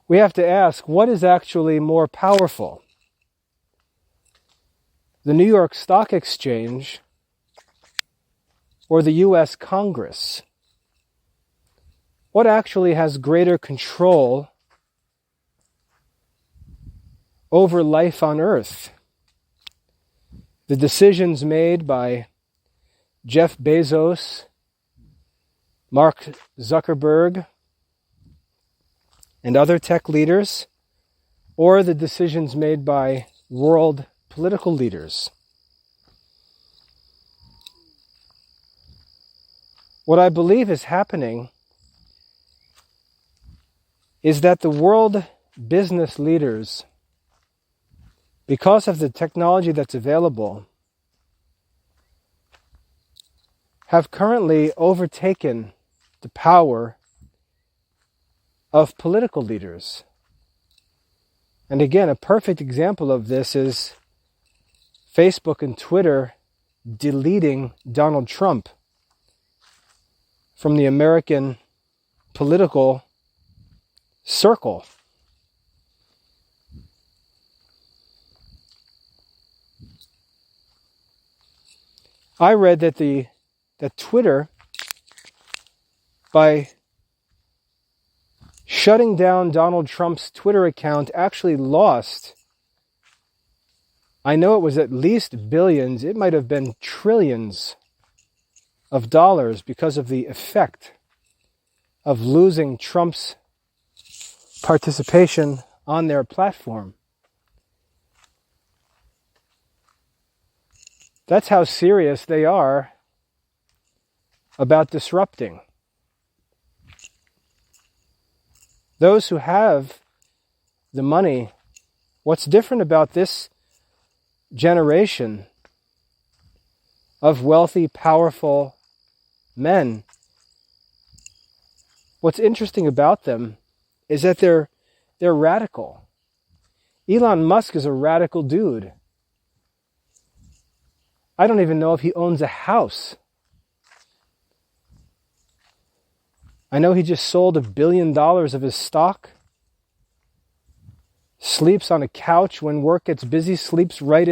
We have to ask, what is actually more powerful? The New York Stock Exchange or the U.S. Congress? What actually has greater control over life on Earth? The decisions made by Jeff Bezos, Mark Zuckerberg, and other tech leaders, or the decisions made by world political leaders? What I believe is happening is that the world business leaders, because of the technology that's available, have currently overtaken the power of political leaders. And again, a perfect example of this is Facebook and Twitter deleting Donald Trump from the American political circle. I read that Twitter, by shutting down Donald Trump's Twitter account, actually lost, I know it was at least billions, it might have been trillions of dollars because of the effect of losing Trump's participation on their platform. That's how serious they are about disrupting. Those who have the money, what's different about this generation of wealthy, powerful men, what's interesting about them is that they're radical. Elon Musk is a radical dude. I don't even know if he owns a house. I know he just sold $1 billion of his stock. Sleeps on a couch when work gets busy. Sleeps right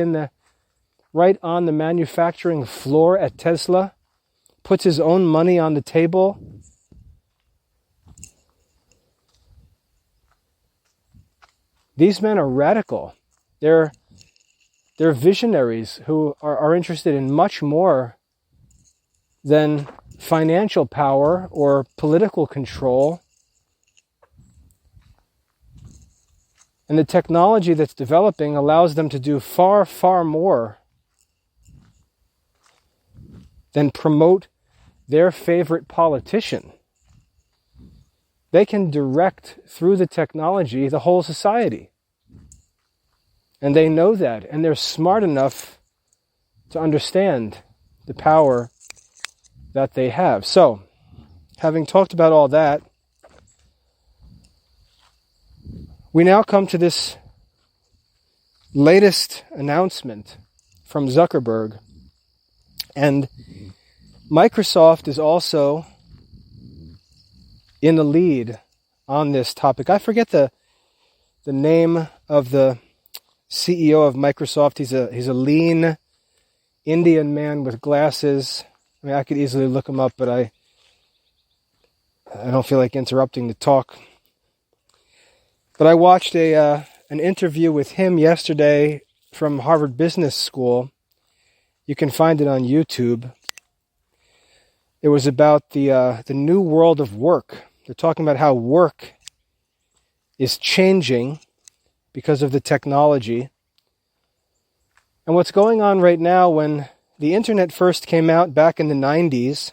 on the manufacturing floor at Tesla. Puts his own money on the table. These men are radical. They're visionaries who are interested in much more than financial power or political control. And the technology that's developing allows them to do far, far more than promote their favorite politician. They can direct through the technology the whole society. And they know that, and they're smart enough to understand the power that they have. So, having talked about all that, we now come to this latest announcement from Zuckerberg. And Microsoft is also in the lead on this topic. I forget the name of the CEO of Microsoft. He's a lean Indian man with glasses. I mean, I could easily look him up, but I don't feel like interrupting the talk. But I watched an interview with him yesterday from Harvard Business School. You can find it on YouTube. It was about the new world of work. They're talking about how work is changing because of the technology. And what's going on right now, when the internet first came out back in the 90s,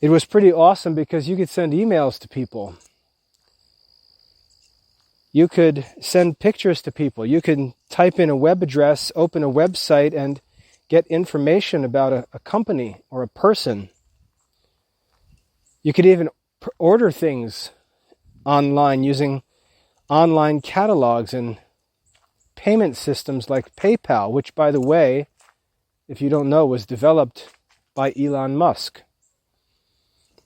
it was pretty awesome because you could send emails to people. You could send pictures to people. You could type in a web address, open a website, and get information about a company or a person. You could even order things online using online catalogs and payment systems like PayPal, which, by the way, if you don't know, was developed by Elon Musk.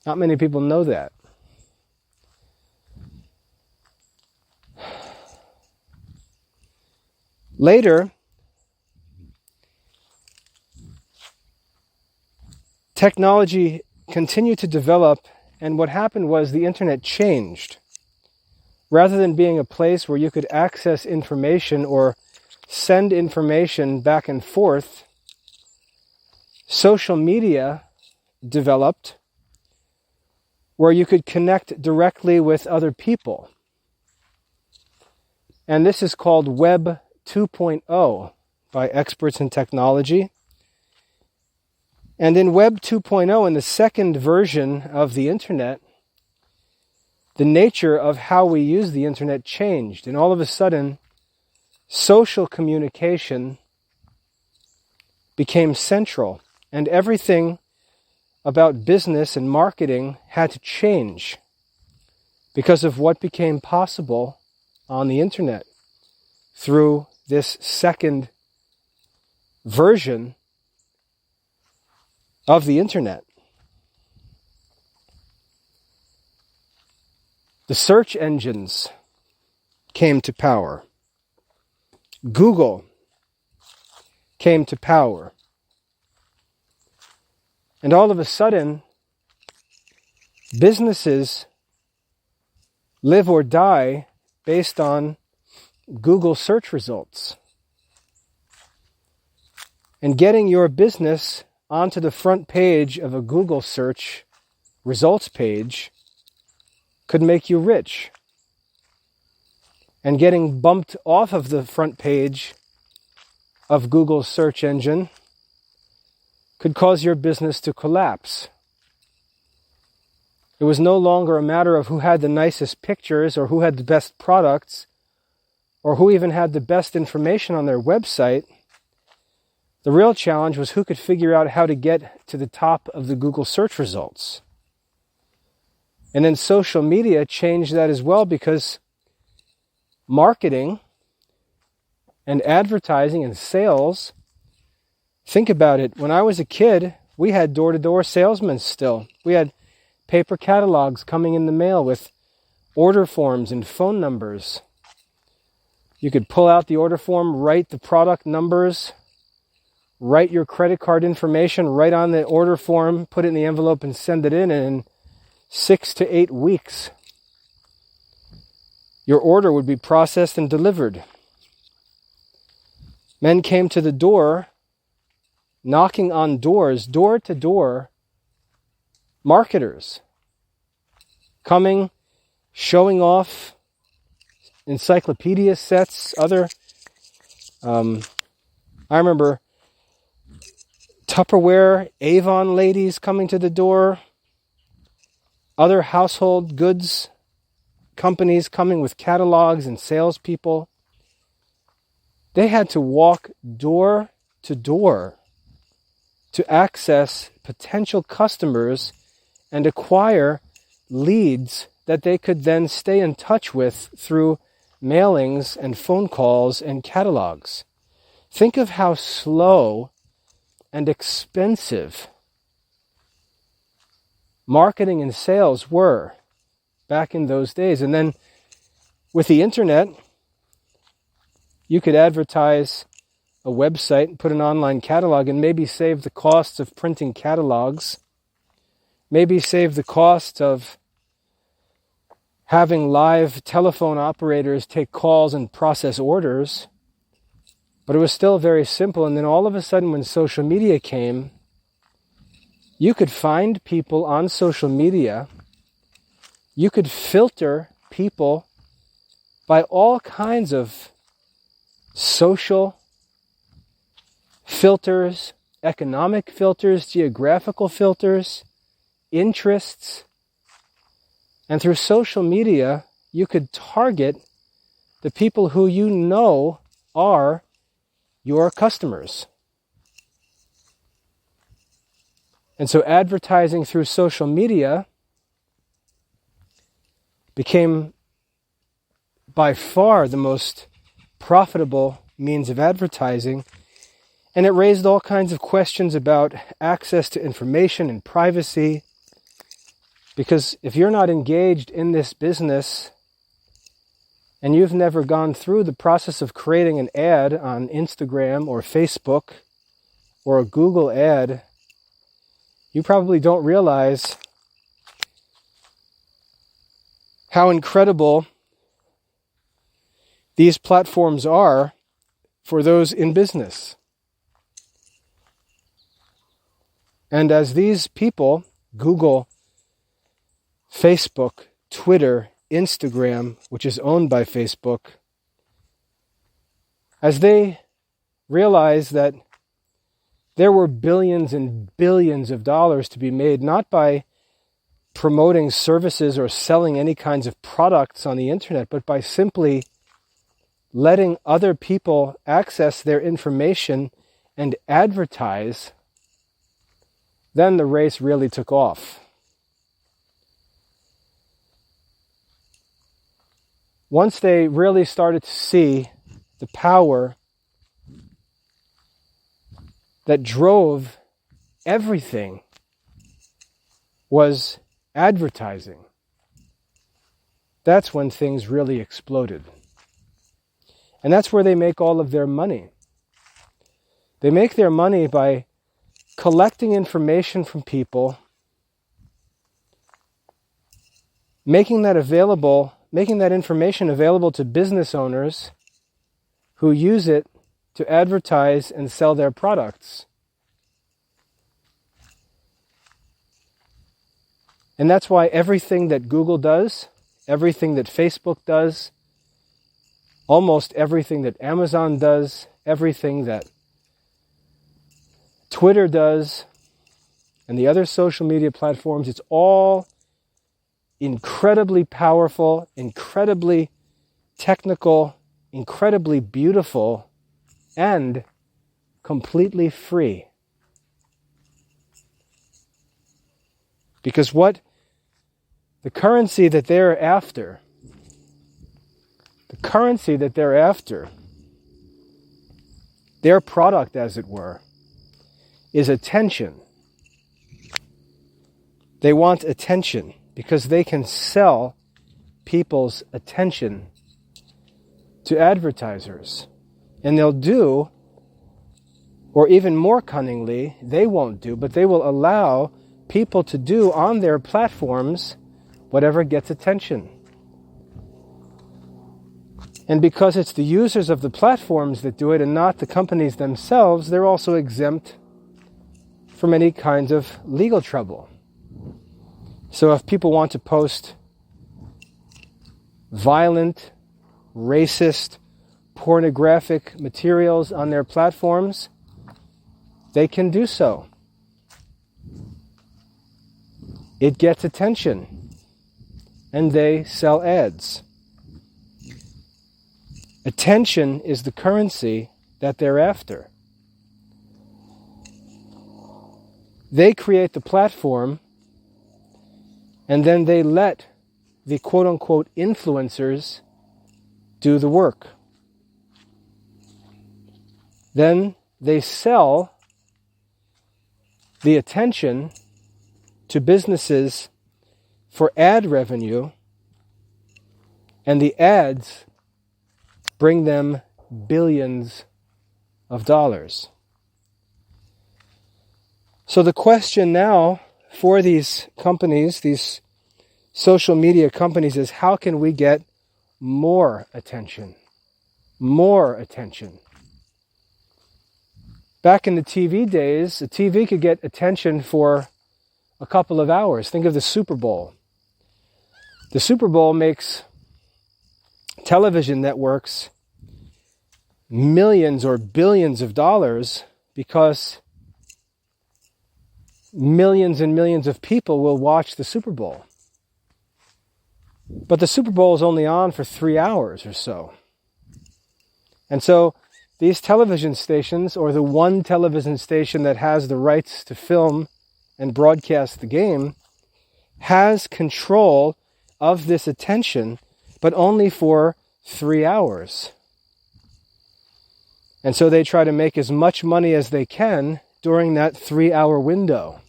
Not many people know that. Later, technology continued to develop, and what happened was the internet changed. Rather than being a place where you could access information or send information back and forth, social media developed where you could connect directly with other people. And this is called Web 2.0 by experts in technology. And in Web 2.0, in the second version of the internet, the nature of how we use the internet changed. And all of a sudden, social communication became central. And everything about business and marketing had to change because of what became possible on the internet through this second version of the internet. The search engines came to power. Google came to power. And all of a sudden, businesses live or die based on Google search results. And getting your business onto the front page of a Google search results page could make you rich. And getting bumped off of the front page of Google's search engine could cause your business to collapse. It was no longer a matter of who had the nicest pictures or who had the best products or who even had the best information on their website. The real challenge was who could figure out how to get to the top of the Google search results. And then social media changed that as well, because marketing and advertising and sales, think about it. When I was a kid, we had door-to-door salesmen still. We had paper catalogs coming in the mail with order forms and phone numbers. You could pull out the order form, write the product numbers, write your credit card information right on the order form, put it in the envelope and send it in, and in 6 to 8 weeks, your order would be processed and delivered. Men came to the door, knocking on doors, door to door, marketers, coming, showing off encyclopedia sets, other, I remember Tupperware, Avon ladies coming to the door, other household goods companies coming with catalogs and salespeople. They had to walk door to door to access potential customers and acquire leads that they could then stay in touch with through mailings and phone calls and catalogs. Think of how slow and expensive marketing and sales were back in those days. And then with the internet, you could advertise a website, put an online catalog, and maybe save the costs of printing catalogs, maybe save the cost of having live telephone operators take calls and process orders. But it was still very simple. And then all of a sudden, when social media came, you could find people on social media. You could filter people by all kinds of social filters, economic filters, geographical filters, interests. And through social media, you could target the people who you know are your customers. And so advertising through social media became by far the most profitable means of advertising, and it raised all kinds of questions about access to information and privacy, because if you're not engaged in this business and you've never gone through the process of creating an ad on Instagram or Facebook or a Google ad, you probably don't realize how incredible these platforms are for those in business. And as these people, Google, Facebook, Twitter, Instagram, which is owned by Facebook, as they realize that there were billions and billions of dollars to be made, not by promoting services or selling any kinds of products on the internet, but by simply letting other people access their information and advertise, then the race really took off. Once they really started to see the power that drove everything was advertising, that's when things really exploded. And that's where they make all of their money. They make their money by collecting information from people, making that information available to business owners who use it to advertise and sell their products. And that's why everything that Google does, everything that Facebook does, almost everything that Amazon does, everything that Twitter does, and the other social media platforms, it's all incredibly powerful, incredibly technical, incredibly beautiful, and completely free. Because what the currency that they're after, their product, as it were, is attention. They want attention because they can sell people's attention to advertisers. And they'll do, or even more cunningly, they won't do, but they will allow people to do on their platforms whatever gets attention. And because it's the users of the platforms that do it and not the companies themselves, they're also exempt from any kinds of legal trouble. So if people want to post violent, racist, pornographic materials on their platforms, they can do so. It gets attention, and they sell ads. Attention is the currency that they're after. They create the platform, and then they let the quote-unquote influencers do the work. Then they sell the attention to businesses for ad revenue, and the ads bring them billions of dollars. So the question now for these companies, these social media companies, is how can we get more attention? More attention. Back in the TV days, the TV could get attention for a couple of hours. Think of the Super Bowl. The Super Bowl makes television networks millions or billions of dollars because millions and millions of people will watch the Super Bowl. But the Super Bowl is only on for 3 hours or so. And so these television stations, or the one television station that has the rights to film and broadcast the game, has control of this attention, but only for 3 hours. And so they try to make as much money as they can during that 3-hour window.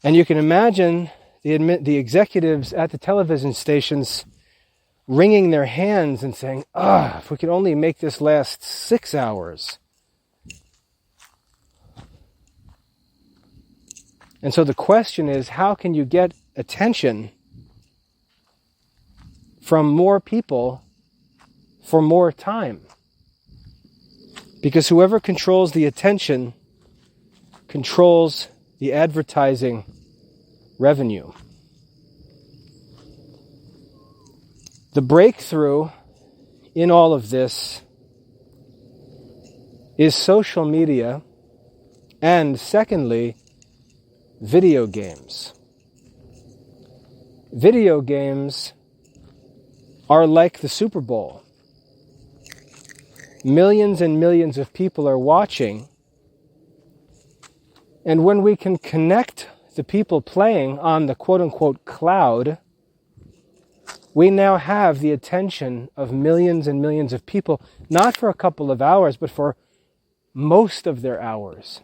And you can imagine the executives at the television stations wringing their hands and saying, if we could only make this last 6 hours. And so the question is, how can you get attention from more people for more time? Because whoever controls the attention controls the advertising revenue. The breakthrough in all of this is social media, and secondly, video games. Video games are like the Super Bowl. Millions and millions of people are watching, and when we can connect the people playing on the quote-unquote cloud, we now have the attention of millions and millions of people, not for a couple of hours, but for most of their hours.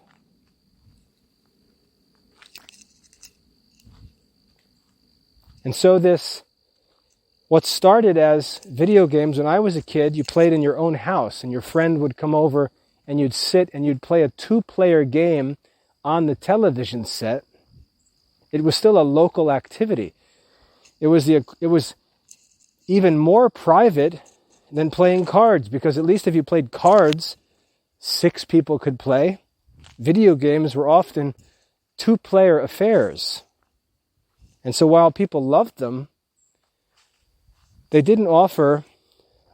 And so what started as video games when I was a kid, you played in your own house and your friend would come over and you'd sit and you'd play a 2-player game on the television set. It was still a local activity. It was even more private than playing cards, because at least if you played cards, 6 people could play. Video games were often 2-player affairs. And so while people loved them, they didn't offer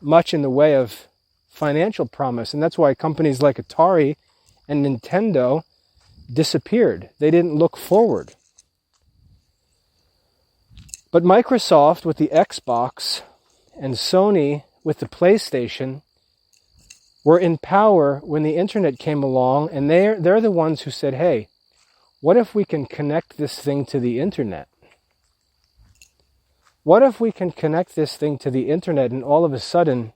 much in the way of financial promise. And that's why companies like Atari and Nintendo disappeared. They didn't look forward. But Microsoft with the Xbox and Sony with the PlayStation were in power when the internet came along, and they're the ones who said, hey, what if we can connect this thing to the internet? What if we can connect this thing to the internet and all of a sudden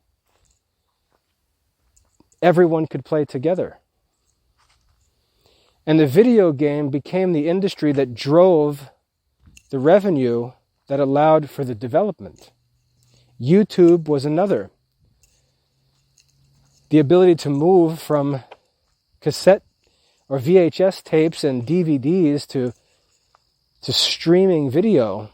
everyone could play together? And the video game became the industry that drove the revenue that allowed for the development. YouTube was another. The ability to move from cassette or VHS tapes and DVDs to streaming video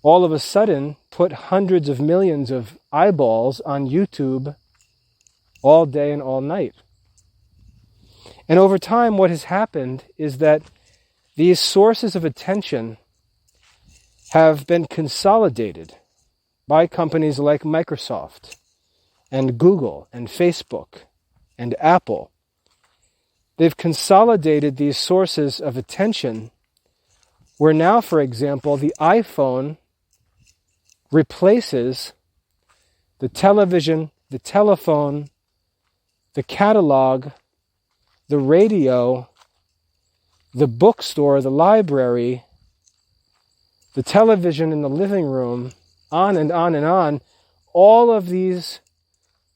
all of a sudden put hundreds of millions of eyeballs on YouTube all day and all night. And over time, what has happened is that these sources of attention have been consolidated by companies like Microsoft and Google and Facebook and Apple. They've consolidated these sources of attention where now, for example, the iPhone replaces the television, the telephone, the catalog, the radio, the bookstore, the library, the television in the living room, on and on and on. All of these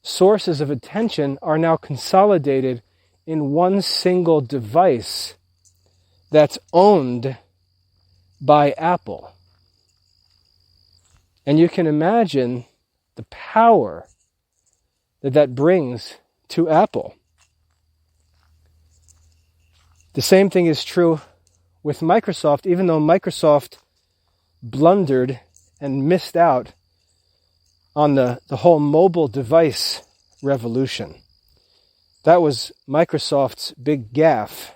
sources of attention are now consolidated in one single device that's owned by Apple. And you can imagine the power that brings to Apple. The same thing is true with Microsoft, even though Microsoft blundered and missed out on the whole mobile device revolution. That was Microsoft's big gaffe.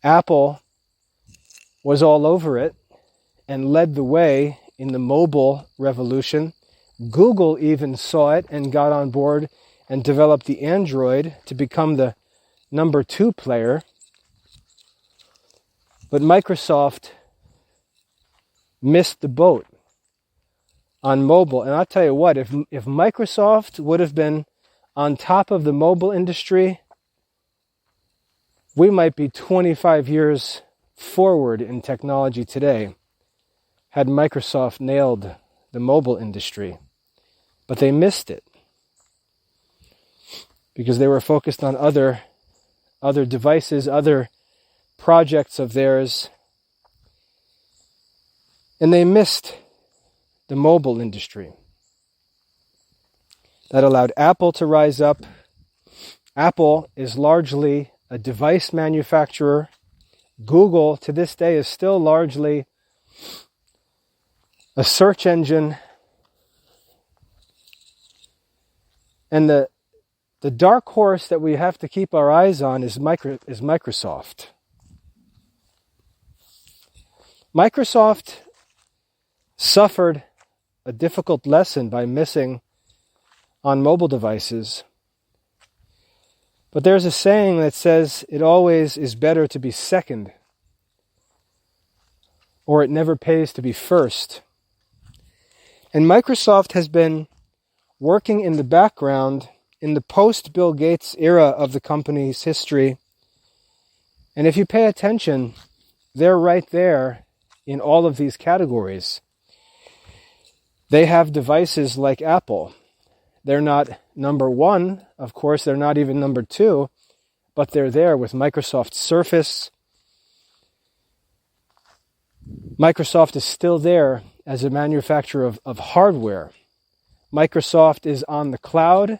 Apple was all over it and led the way in the mobile revolution. Google even saw it and got on board and developed the Android to become the number 2 player. But Microsoft missed the boat on mobile. And I'll tell you what, if Microsoft would have been on top of the mobile industry, we might be 25 years forward in technology today had Microsoft nailed the mobile industry. But they missed it because they were focused on other devices, other projects of theirs, and they missed the mobile industry. That allowed Apple to rise up. Apple is largely a device manufacturer. Google, to this day, is still largely a search engine. And the dark horse that we have to keep our eyes on is Microsoft. Microsoft suffered a difficult lesson by missing on mobile devices. But there's a saying that says it always is better to be second, or it never pays to be first. And Microsoft has been working in the background in the post-Bill Gates era of the company's history. And if you pay attention, they're right there in all of these categories. They have devices like Apple. They're not number one, of course, they're not even number two, but they're there with Microsoft Surface. Microsoft is still there as a manufacturer of hardware. Microsoft is on the cloud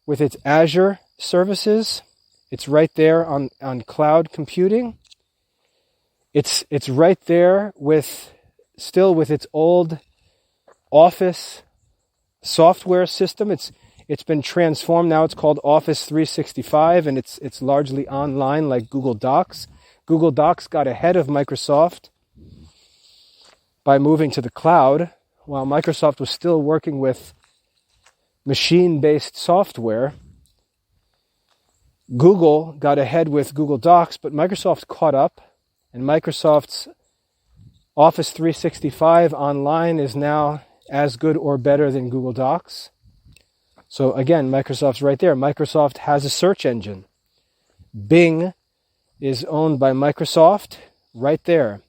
with its Azure services. It's right there on cloud computing. It's right there with its old Office software system. It's been transformed. Now it's called Office 365, and it's largely online like Google Docs. Google Docs got ahead of Microsoft by moving to the cloud, while Microsoft was still working with machine-based software. Google got ahead with Google Docs, but Microsoft caught up, and Microsoft's Office 365 online is now as good or better than Google Docs. So again, Microsoft's right there. Microsoft has a search engine. Bing is owned by Microsoft, right there.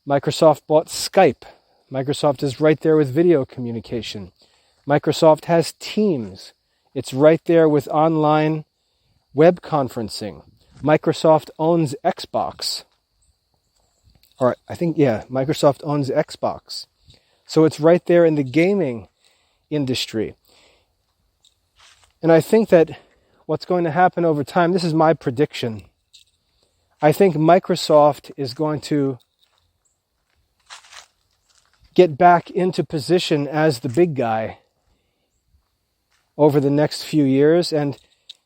Microsoft bought Skype. Microsoft is right there with video communication. Microsoft has Teams. It's right there with online web conferencing. Microsoft owns Xbox. Or Microsoft owns Xbox. So it's right there in the gaming industry. And I think that what's going to happen over time, this is my prediction. I think Microsoft is going to get back into position as the big guy over the next few years. And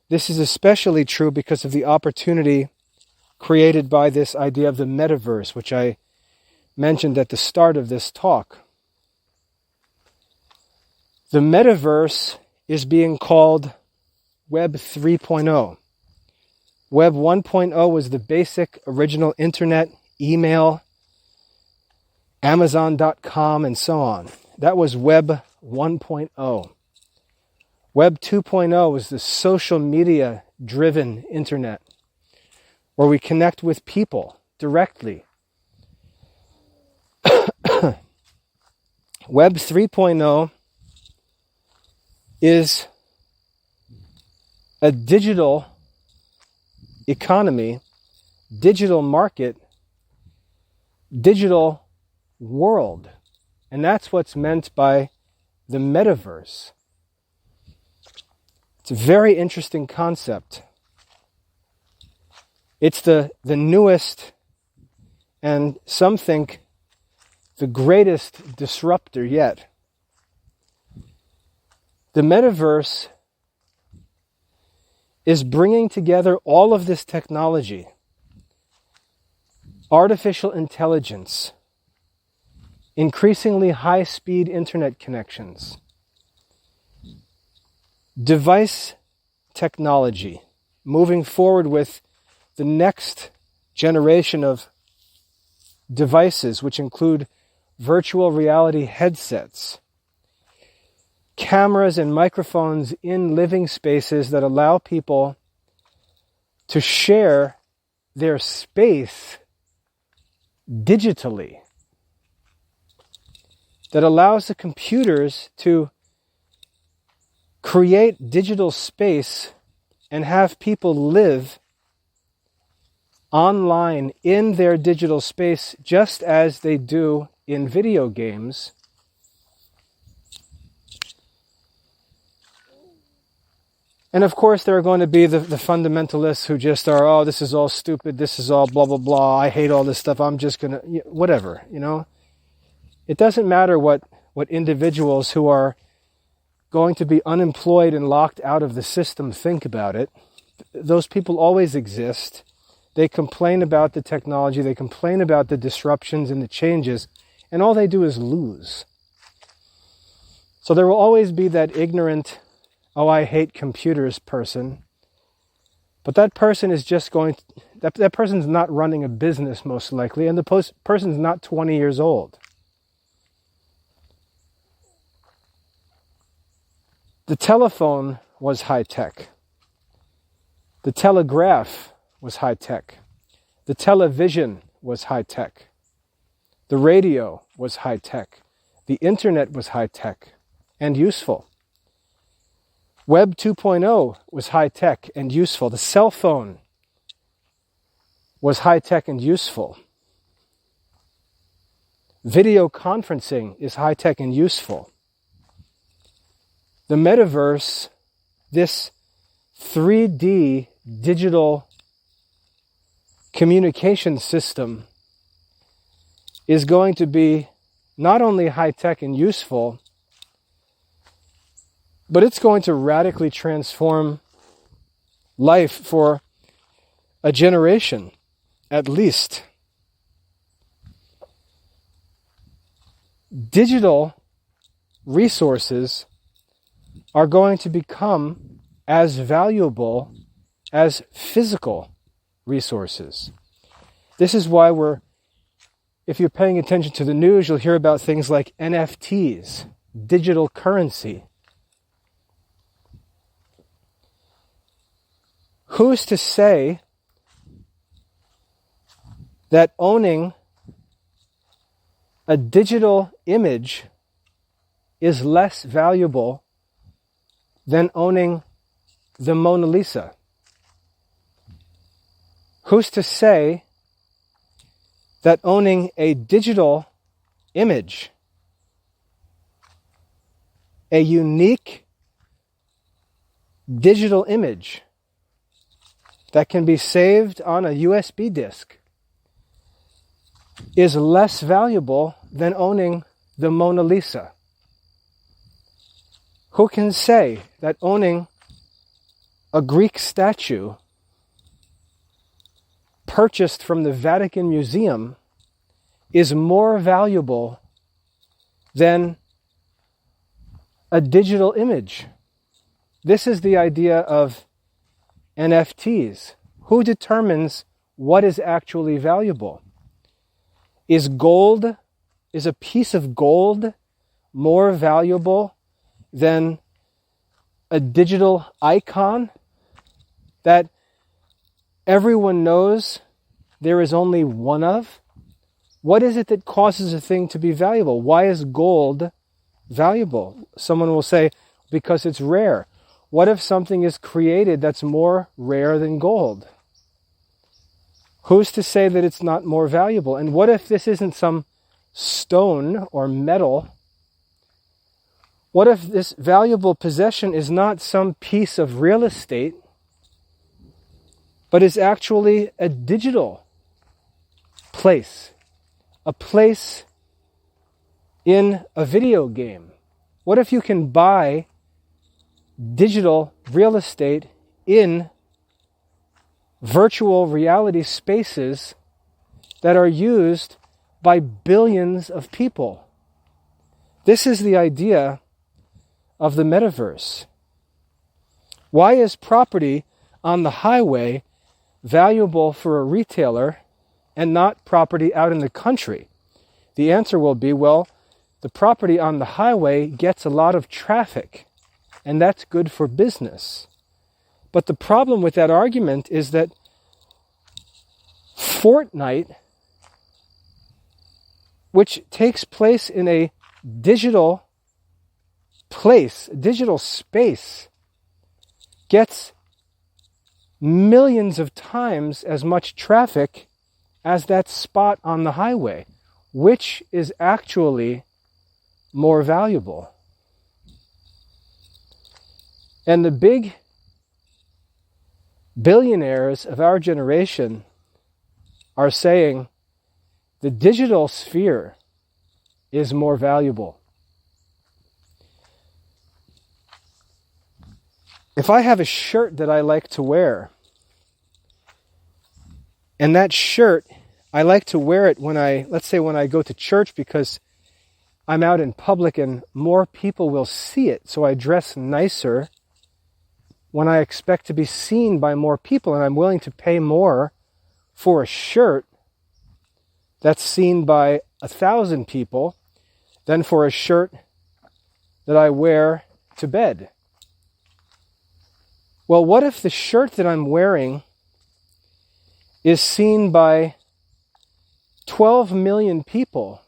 this is especially true because of the opportunity created by this idea of the Metaverse, which I mentioned at the start of this talk. The Metaverse is being called Web 3.0. Web 1.0 was the basic original internet, email, Amazon.com, and so on. That was Web 1.0. Web 2.0 was the social media-driven internet, where we connect with people directly. Web 3.0 is a digital economy, digital market, digital world. And that's what's meant by the Metaverse. It's a very interesting concept. It's the newest, and some think the greatest disruptor yet. The Metaverse is bringing together all of this technology, artificial intelligence, increasingly high-speed internet connections, device technology, moving forward with the next generation of devices, which include virtual reality headsets, cameras and microphones in living spaces that allow people to share their space digitally, that allows the computers to create digital space and have people live online in their digital space just as they do in video games. And of course, there are going to be the fundamentalists who just are, oh, this is all stupid, this is all blah, blah, blah, I hate all this stuff, I'm just going to, whatever, It doesn't matter what individuals who are going to be unemployed and locked out of the system think about it. Those people always exist. They complain about the technology, they complain about the disruptions and the changes, and all they do is lose. So there will always be that ignorant, oh, I hate computers person. But that person is just that person's not running a business most likely, and the person's not 20 years old. The telephone was high tech. The telegraph was high tech. The television was high tech. The radio was high tech. The internet was high tech and useful. Web 2.0 was high tech and useful. The cell phone was high tech and useful. Video conferencing is high tech and useful. The Metaverse, this 3D digital communication system, is going to be not only high-tech and useful, but it's going to radically transform life for a generation, at least. Digital resources are going to become as valuable as physical resources. This is why if you're paying attention to the news, you'll hear about things like NFTs, digital currency. Who's to say that owning a digital image is less valuable than owning the Mona Lisa? Who's to say that owning a digital image, a unique digital image that can be saved on a USB disk, is less valuable than owning the Mona Lisa? Who can say that owning a Greek statue purchased from the Vatican Museum is more valuable than a digital image? This is the idea of NFTs. Who determines what is actually valuable? Is a piece of gold more valuable than a digital icon that everyone knows there is only one of? What is it that causes a thing to be valuable? Why is gold valuable? Someone will say, because it's rare. What if something is created that's more rare than gold? Who's to say that it's not more valuable? And what if this isn't some stone or metal? What if this valuable possession is not some piece of real estate, but is actually a digital place, a place in a video game? What if you can buy digital real estate in virtual reality spaces that are used by billions of people? This is the idea of the metaverse. Why is property on the highway valuable for a retailer and not property out in the country? the answer will be, well, the property on the highway gets a lot of traffic, and that's good for business. But the problem with that argument is that Fortnite, which takes place in a digital place, digital space, gets millions of times as much traffic as that spot on the highway, which is actually more valuable. And the big billionaires of our generation are saying the digital sphere is more valuable. If I have a shirt that I like to wear, and that shirt, I like to wear it when let's say when I go to church because I'm out in public and more people will see it, so I dress nicer when I expect to be seen by more people, and I'm willing to pay more for a shirt that's seen by 1,000 people than for a shirt that I wear to bed. Well, what if the shirt that I'm wearing is seen by 12 million people,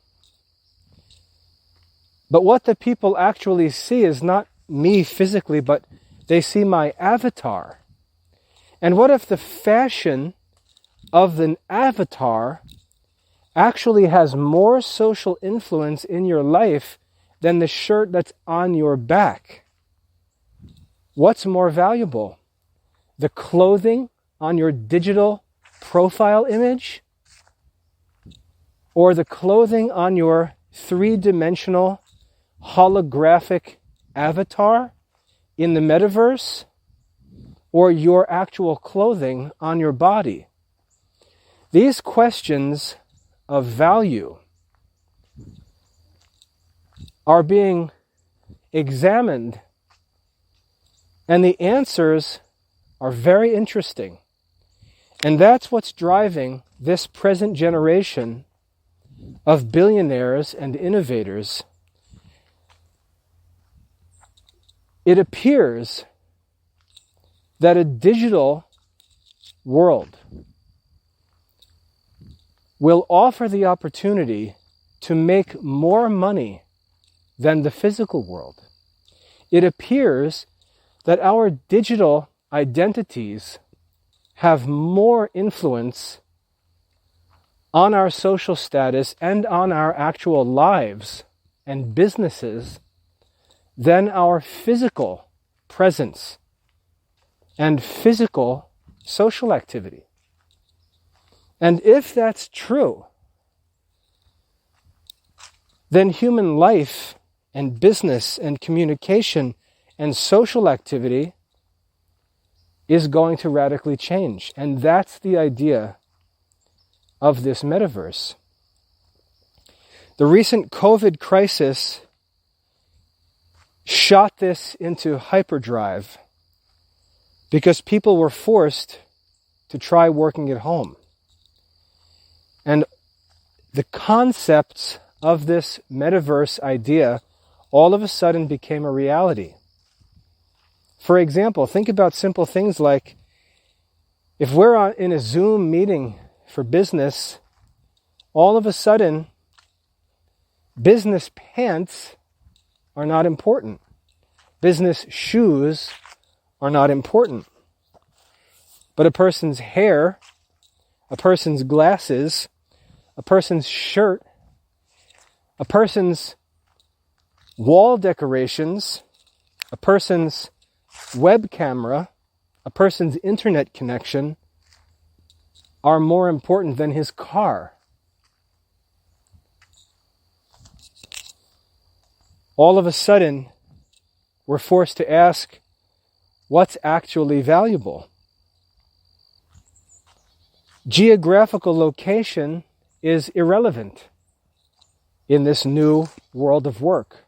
but what the people actually see is not me physically, but they see my avatar? And what if the fashion of the avatar actually has more social influence in your life than the shirt that's on your back? What's more valuable? The clothing on your digital profile image, or the clothing on your three-dimensional holographic avatar in the metaverse, or your actual clothing on your body? These questions of value are being examined, and the answers are very interesting. And that's what's driving this present generation of billionaires and innovators. It appears that a digital world will offer the opportunity to make more money than the physical world. It appears that our digital identities have more influence on our social status and on our actual lives and businesses than our physical presence and physical social activity. And if that's true, then human life and business and communication and social activity is going to radically change. And that's the idea of this metaverse. The recent COVID crisis shot this into hyperdrive because people were forced to try working at home. And the concepts of this metaverse idea all of a sudden became a reality. For example, think about simple things like if we're in a Zoom meeting for business, all of a sudden, business pants are not important. Business shoes are not important. But a person's hair, a person's glasses, a person's shirt, a person's wall decorations, a person's web camera, a person's internet connection are more important than his car. All of a sudden, we're forced to ask, what's actually valuable? Geographical location is irrelevant in this new world of work.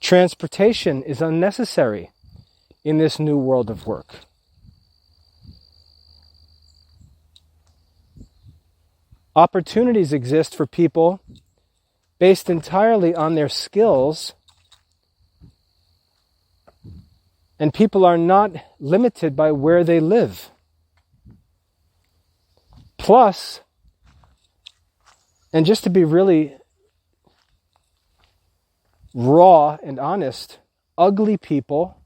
Transportation is unnecessary in this new world of work. opportunities exist for people based entirely on their skills, and people are not limited by where they live. Plus, and just to be really raw and honest, ugly people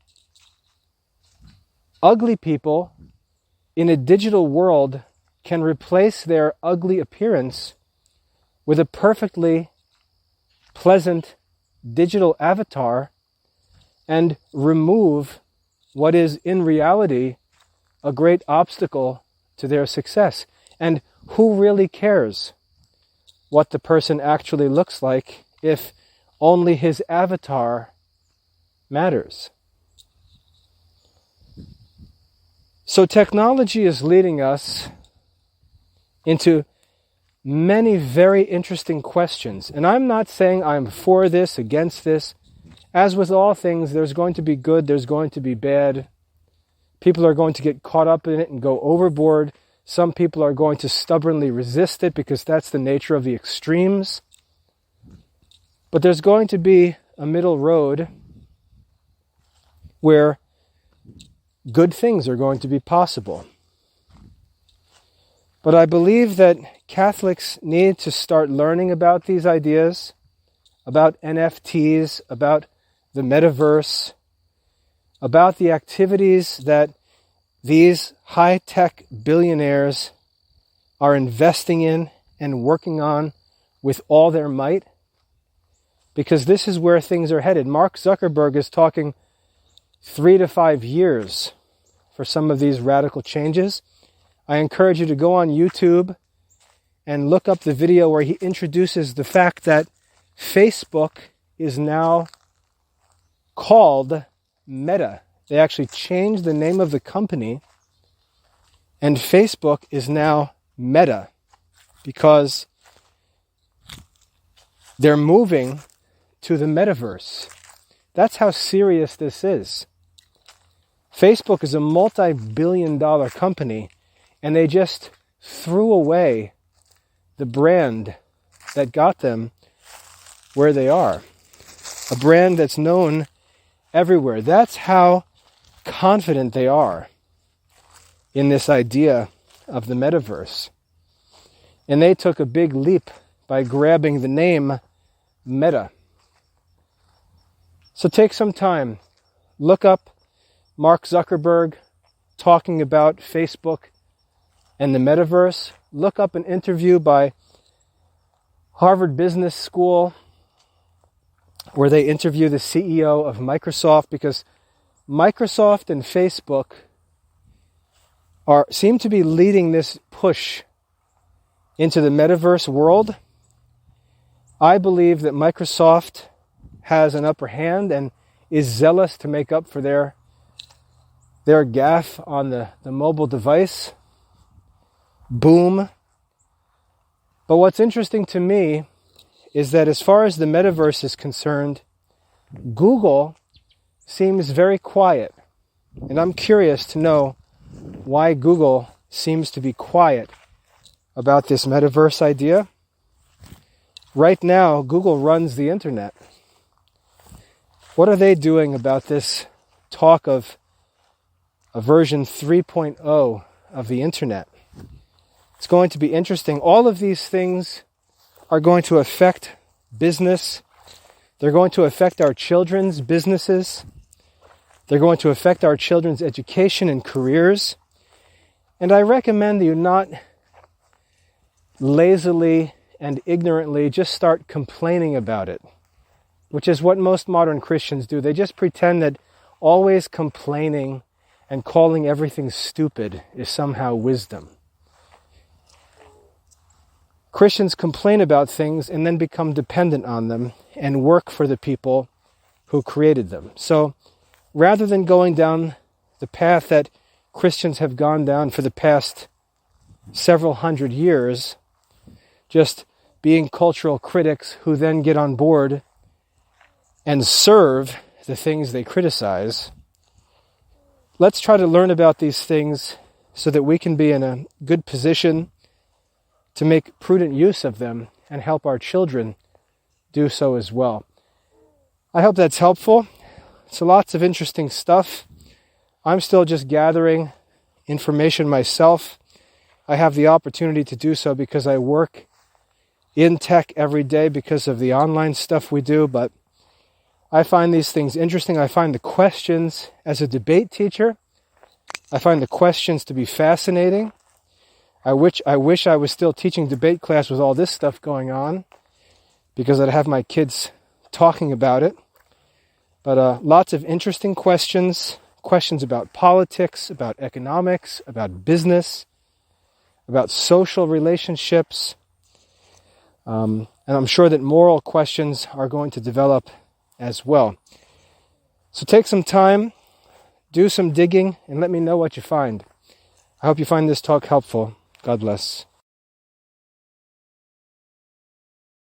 in a digital world can replace their ugly appearance with a perfectly pleasant digital avatar and remove what is in reality a great obstacle to their success. And who really cares what the person actually looks like if only his avatar matters? So technology is leading us into many very interesting questions. And I'm not saying I'm for this, against this. As with all things, there's going to be good, there's going to be bad. People are going to get caught up in it and go overboard. Some people are going to stubbornly resist it because that's the nature of the extremes. But there's going to be a middle road where good things are going to be possible. But I believe that Catholics need to start learning about these ideas, about NFTs, about the Metaverse, about the activities that these high-tech billionaires are investing in and working on with all their might, because this is where things are headed. Mark Zuckerberg is talking 3 to 5 years for some of these radical changes. I encourage you to go on YouTube and look up the video where he introduces the fact that Facebook is now called Meta. They actually changed the name of the company, and Facebook is now Meta because they're moving to the Metaverse. That's how serious this is. Facebook is a multi-billion-dollar company, and they just threw away the brand that got them where they are. A brand that's known everywhere. That's how confident they are in this idea of the Metaverse. And they took a big leap by grabbing the name Meta. So take some time. Look up Mark Zuckerberg talking about Facebook and the Metaverse. Look up an interview by Harvard Business School where they interview the CEO of Microsoft, because Microsoft and Facebook seem to be leading this push into the Metaverse world. I believe that Microsoft has an upper hand and is zealous to make up for their gaffe on the mobile device boom. But what's interesting to me is that as far as the Metaverse is concerned, Google seems very quiet. And I'm curious to know why Google seems to be quiet about this Metaverse idea. Right now, Google runs the internet. What are they doing about this talk of a version 3.0 of the internet? It's going to be interesting. All of these things are going to affect business. They're going to affect our children's businesses. They're going to affect our children's education and careers. And I recommend that you not lazily and ignorantly just start complaining about it, which is what most modern Christians do. They just pretend that always complaining and calling everything stupid is somehow wisdom. Christians complain about things and then become dependent on them and work for the people who created them. So rather than going down the path that Christians have gone down for the past several hundred years, just being cultural critics who then get on board and serve the things they criticize, let's try to learn about these things so that we can be in a good position to make prudent use of them and help our children do so as well. I hope that's helpful. It's lots of interesting stuff. I'm still just gathering information myself. I have the opportunity to do so because I work in tech every day because of the online stuff we do, but I find these things interesting. I find the questions, as a debate teacher, I find the questions to be fascinating. I wish I was still teaching debate class with all this stuff going on, because I'd have my kids talking about it. But lots of interesting questions about politics, about economics, about business, about social relationships. And I'm sure that moral questions are going to develop as well. So take some time, do some digging, and let me know what you find. I hope you find this talk helpful. God bless.